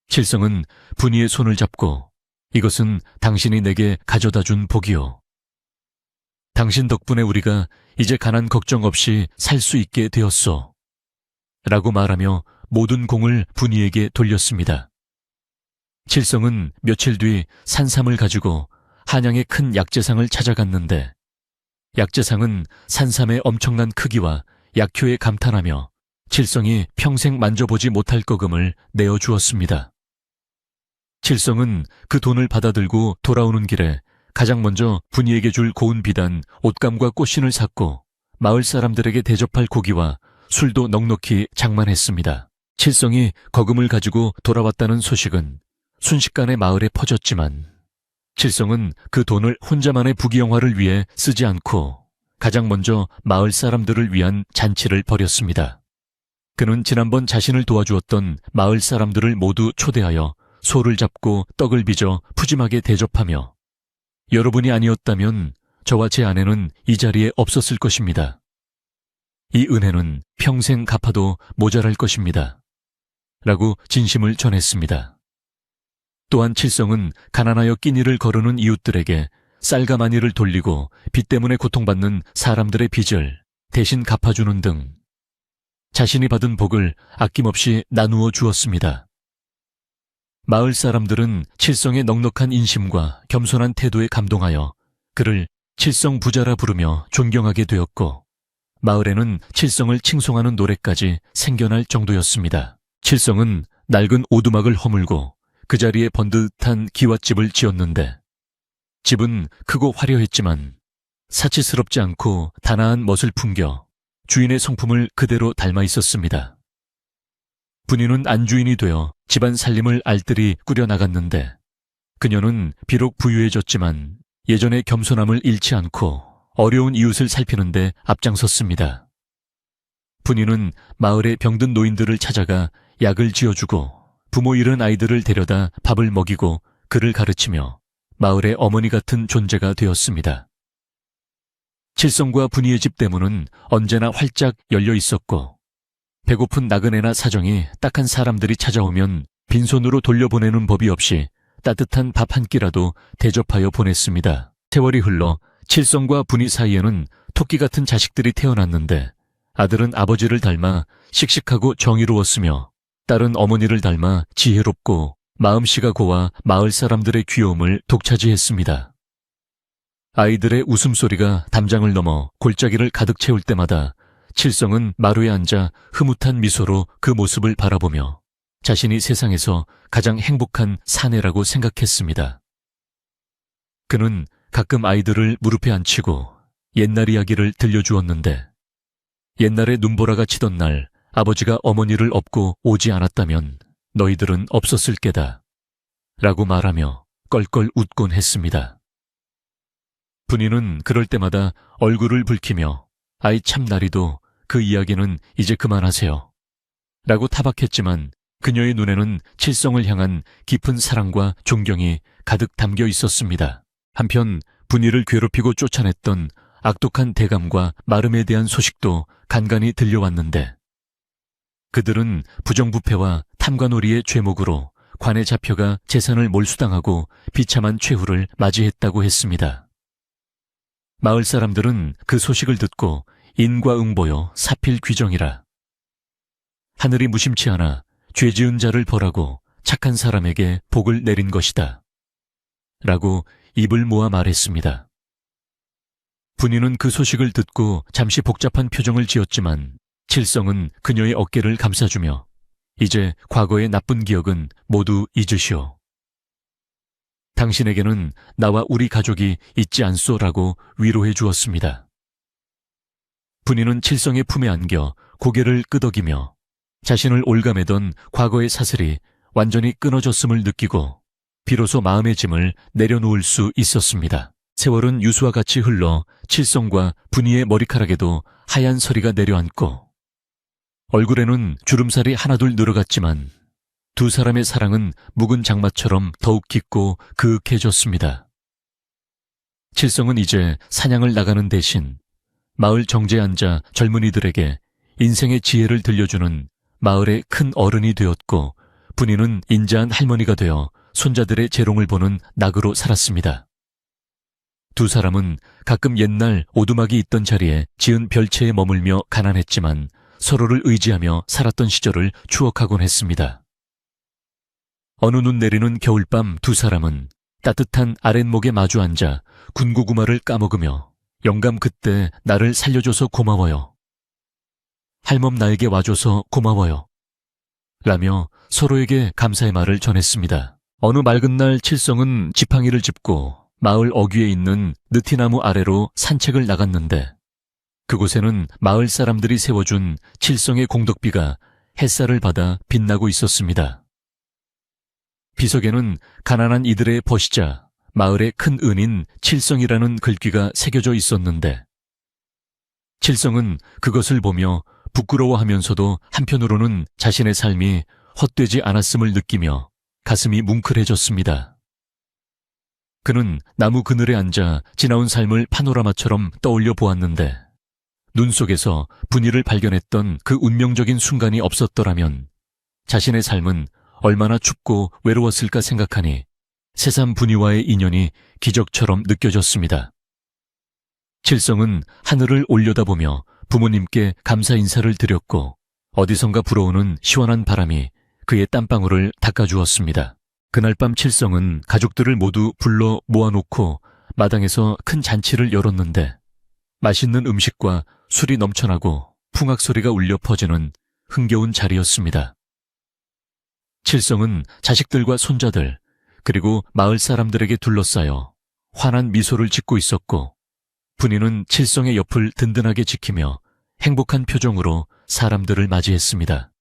[SPEAKER 1] 칠성은 분이의 손을 잡고, 이것은 당신이 내게 가져다 준 복이요. 당신 덕분에 우리가 이제 가난 걱정 없이 살 수 있게 되었소. 라고 말하며 모든 공을 분이에게 돌렸습니다. 칠성은 며칠 뒤 산삼을 가지고 한양의 큰 약재상을 찾아갔는데, 약재상은 산삼의 엄청난 크기와 약효에 감탄하며 칠성이 평생 만져보지 못할 거금을 내어주었습니다. 칠성은 그 돈을 받아들고 돌아오는 길에 가장 먼저 분이에게 줄 고운 비단, 옷감과 꽃신을 샀고 마을 사람들에게 대접할 고기와 술도 넉넉히 장만했습니다. 칠성이 거금을 가지고 돌아왔다는 소식은 순식간에 마을에 퍼졌지만 칠성은 그 돈을 혼자만의 부귀영화를 위해 쓰지 않고 가장 먼저 마을 사람들을 위한 잔치를 벌였습니다. 그는 지난번 자신을 도와주었던 마을 사람들을 모두 초대하여 소를 잡고 떡을 빚어 푸짐하게 대접하며 여러분이 아니었다면 저와 제 아내는 이 자리에 없었을 것입니다. 이 은혜는 평생 갚아도 모자랄 것입니다. 라고 진심을 전했습니다. 또한 칠성은 가난하여 끼니를 거르는 이웃들에게 쌀과 마니를 돌리고 빚 때문에 고통받는 사람들의 빚을 대신 갚아주는 등 자신이 받은 복을 아낌없이 나누어 주었습니다. 마을 사람들은 칠성의 넉넉한 인심과 겸손한 태도에 감동하여 그를 칠성 부자라 부르며 존경하게 되었고 마을에는 칠성을 칭송하는 노래까지 생겨날 정도였습니다. 칠성은 낡은 오두막을 허물고 그 자리에 번듯한 기와집을 지었는데 집은 크고 화려했지만 사치스럽지 않고 단아한 멋을 풍겨 주인의 성품을 그대로 닮아 있었습니다. 분이는 안주인이 되어 집안 살림을 알뜰히 꾸려나갔는데 그녀는 비록 부유해졌지만 예전의 겸손함을 잃지 않고 어려운 이웃을 살피는데 앞장섰습니다. 분이는 마을의 병든 노인들을 찾아가 약을 지어주고 부모 잃은 아이들을 데려다 밥을 먹이고 글을 가르치며 마을의 어머니 같은 존재가 되었습니다. 칠성과 분이의 집 대문은 언제나 활짝 열려 있었고 배고픈 나그네나 사정이 딱한 사람들이 찾아오면 빈손으로 돌려보내는 법이 없이 따뜻한 밥 한 끼라도 대접하여 보냈습니다. 세월이 흘러 칠성과 분이 사이에는 토끼 같은 자식들이 태어났는데 아들은 아버지를 닮아 씩씩하고 정의로웠으며 딸은 어머니를 닮아 지혜롭고 마음씨가 고와 마을 사람들의 귀여움을 독차지했습니다. 아이들의 웃음소리가 담장을 넘어 골짜기를 가득 채울 때마다 칠성은 마루에 앉아 흐뭇한 미소로 그 모습을 바라보며 자신이 세상에서 가장 행복한 사내라고 생각했습니다. 그는 가끔 아이들을 무릎에 앉히고 옛날 이야기를 들려주었는데 옛날에 눈보라가 치던 날 아버지가 어머니를 업고 오지 않았다면 너희들은 없었을 게다 라고 말하며 껄껄 웃곤 했습니다. 분이는 그럴 때마다 얼굴을 붉히며 아이 참나리도 그 이야기는 이제 그만하세요 라고 타박했지만 그녀의 눈에는 칠성을 향한 깊은 사랑과 존경이 가득 담겨 있었습니다. 한편 분이를 괴롭히고 쫓아냈던 악독한 대감과 마름에 대한 소식도 간간히 들려왔는데 그들은 부정부패와 탐관오리의 죄목으로 관에 잡혀가 재산을 몰수당하고 비참한 최후를 맞이했다고 했습니다. 마을 사람들은 그 소식을 듣고 인과응보여 사필귀정이라 하늘이 무심치 않아 죄 지은 자를 벌하고 착한 사람에게 복을 내린 것이다 라고 입을 모아 말했습니다. 분이는 그 소식을 듣고 잠시 복잡한 표정을 지었지만 칠성은 그녀의 어깨를 감싸주며 이제 과거의 나쁜 기억은 모두 잊으시오. 당신에게는 나와 우리 가족이 있지 않소라고 위로해 주었습니다. 분이는 칠성의 품에 안겨 고개를 끄덕이며 자신을 올가매던 과거의 사슬이 완전히 끊어졌음을 느끼고 비로소 마음의 짐을 내려놓을 수 있었습니다. 세월은 유수와 같이 흘러 칠성과 분이의 머리카락에도 하얀 서리가 내려앉고 얼굴에는 주름살이 하나둘 늘어갔지만 두 사람의 사랑은 묵은 장마처럼 더욱 깊고 그윽해졌습니다. 칠성은 이제 사냥을 나가는 대신 마을 정제에 앉아 젊은이들에게 인생의 지혜를 들려주는 마을의 큰 어른이 되었고 분이는 인자한 할머니가 되어 손자들의 재롱을 보는 낙으로 살았습니다. 두 사람은 가끔 옛날 오두막이 있던 자리에 지은 별채에 머물며 가난했지만 서로를 의지하며 살았던 시절을 추억하곤 했습니다. 어느 눈 내리는 겨울밤 두 사람은 따뜻한 아랫목에 마주 앉아 군고구마를 까먹으며 영감 그때 나를 살려줘서 고마워요. 할멈 나에게 와줘서 고마워요. 라며 서로에게 감사의 말을 전했습니다. 어느 맑은 날 칠성은 지팡이를 짚고 마을 어귀에 있는 느티나무 아래로 산책을 나갔는데 그곳에는 마을 사람들이 세워준 칠성의 공덕비가 햇살을 받아 빛나고 있었습니다. 비석에는 가난한 이들의 버시자 마을의 큰 은인 칠성이라는 글귀가 새겨져 있었는데 칠성은 그것을 보며 부끄러워하면서도 한편으로는 자신의 삶이 헛되지 않았음을 느끼며 가슴이 뭉클해졌습니다. 그는 나무 그늘에 앉아 지나온 삶을 파노라마처럼 떠올려 보았는데 눈 속에서 분이를 발견했던 그 운명적인 순간이 없었더라면 자신의 삶은 얼마나 춥고 외로웠을까 생각하니 새삼 분이와의 인연이 기적처럼 느껴졌습니다. 칠성은 하늘을 올려다보며 부모님께 감사 인사를 드렸고 어디선가 불어오는 시원한 바람이 그의 땀방울을 닦아주었습니다. 그날 밤 칠성은 가족들을 모두 불러 모아놓고 마당에서 큰 잔치를 열었는데 맛있는 음식과 술이 넘쳐나고 풍악 소리가 울려 퍼지는 흥겨운 자리였습니다. 칠성은 자식들과 손자들 그리고 마을 사람들에게 둘러싸여 환한 미소를 짓고 있었고 분이는 칠성의 옆을 든든하게 지키며 행복한 표정으로 사람들을 맞이했습니다.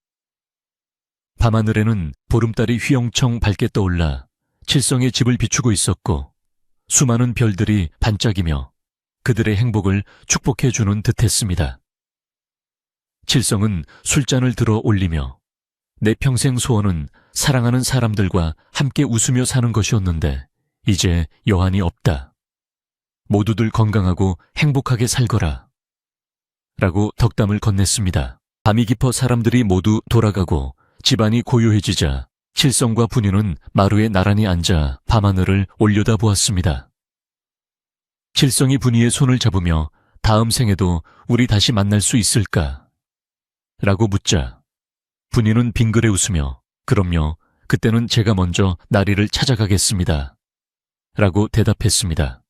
[SPEAKER 1] 밤하늘에는 보름달이 휘영청 밝게 떠올라 칠성의 집을 비추고 있었고 수많은 별들이 반짝이며 그들의 행복을 축복해주는 듯했습니다. 칠성은 술잔을 들어 올리며 내 평생 소원은 사랑하는 사람들과 함께 웃으며 사는 것이었는데 이제 여한이 없다. 모두들 건강하고 행복하게 살거라. 라고 덕담을 건넸습니다. 밤이 깊어 사람들이 모두 돌아가고 집안이 고요해지자 칠성과 분이는 마루에 나란히 앉아 밤하늘을 올려다보았습니다. 칠성이 분이의 손을 잡으며 다음 생에도 우리 다시 만날 수 있을까? 라고 묻자 분이는 빙그레 웃으며 그럼요, 그때는 제가 먼저 나리를 찾아가겠습니다. 라고 대답했습니다.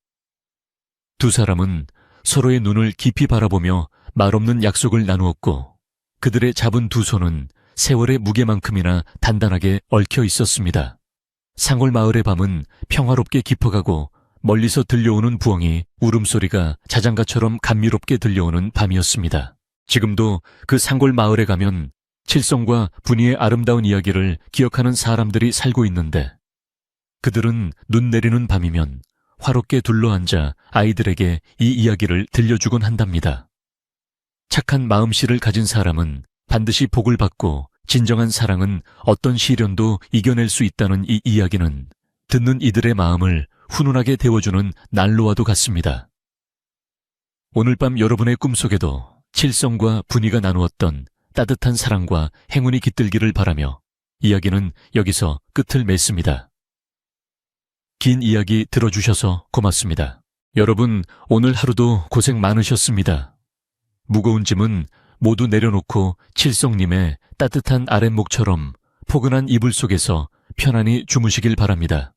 [SPEAKER 1] 두 사람은 서로의 눈을 깊이 바라보며 말없는 약속을 나누었고 그들의 잡은 두 손은 세월의 무게만큼이나 단단하게 얽혀 있었습니다. 상골 마을의 밤은 평화롭게 깊어가고 멀리서 들려오는 부엉이 울음소리가 자장가처럼 감미롭게 들려오는 밤이었습니다. 지금도 그 상골 마을에 가면 칠성과 분이의 아름다운 이야기를 기억하는 사람들이 살고 있는데 그들은 눈 내리는 밤이면 화롭게 둘러앉아 아이들에게 이 이야기를 들려주곤 한답니다. 착한 마음씨를 가진 사람은 반드시 복을 받고 진정한 사랑은 어떤 시련도 이겨낼 수 있다는 이 이야기는 듣는 이들의 마음을 훈훈하게 데워주는 난로와도 같습니다. 오늘 밤 여러분의 꿈속에도 칠성과 분이가 나누었던 따뜻한 사랑과 행운이 깃들기를 바라며 이야기는 여기서 끝을 맺습니다. 긴 이야기 들어주셔서 고맙습니다. 여러분, 오늘 하루도 고생 많으셨습니다. 무거운 짐은 모두 내려놓고 칠성님의 따뜻한 아랫목처럼 포근한 이불 속에서 편안히 주무시길 바랍니다.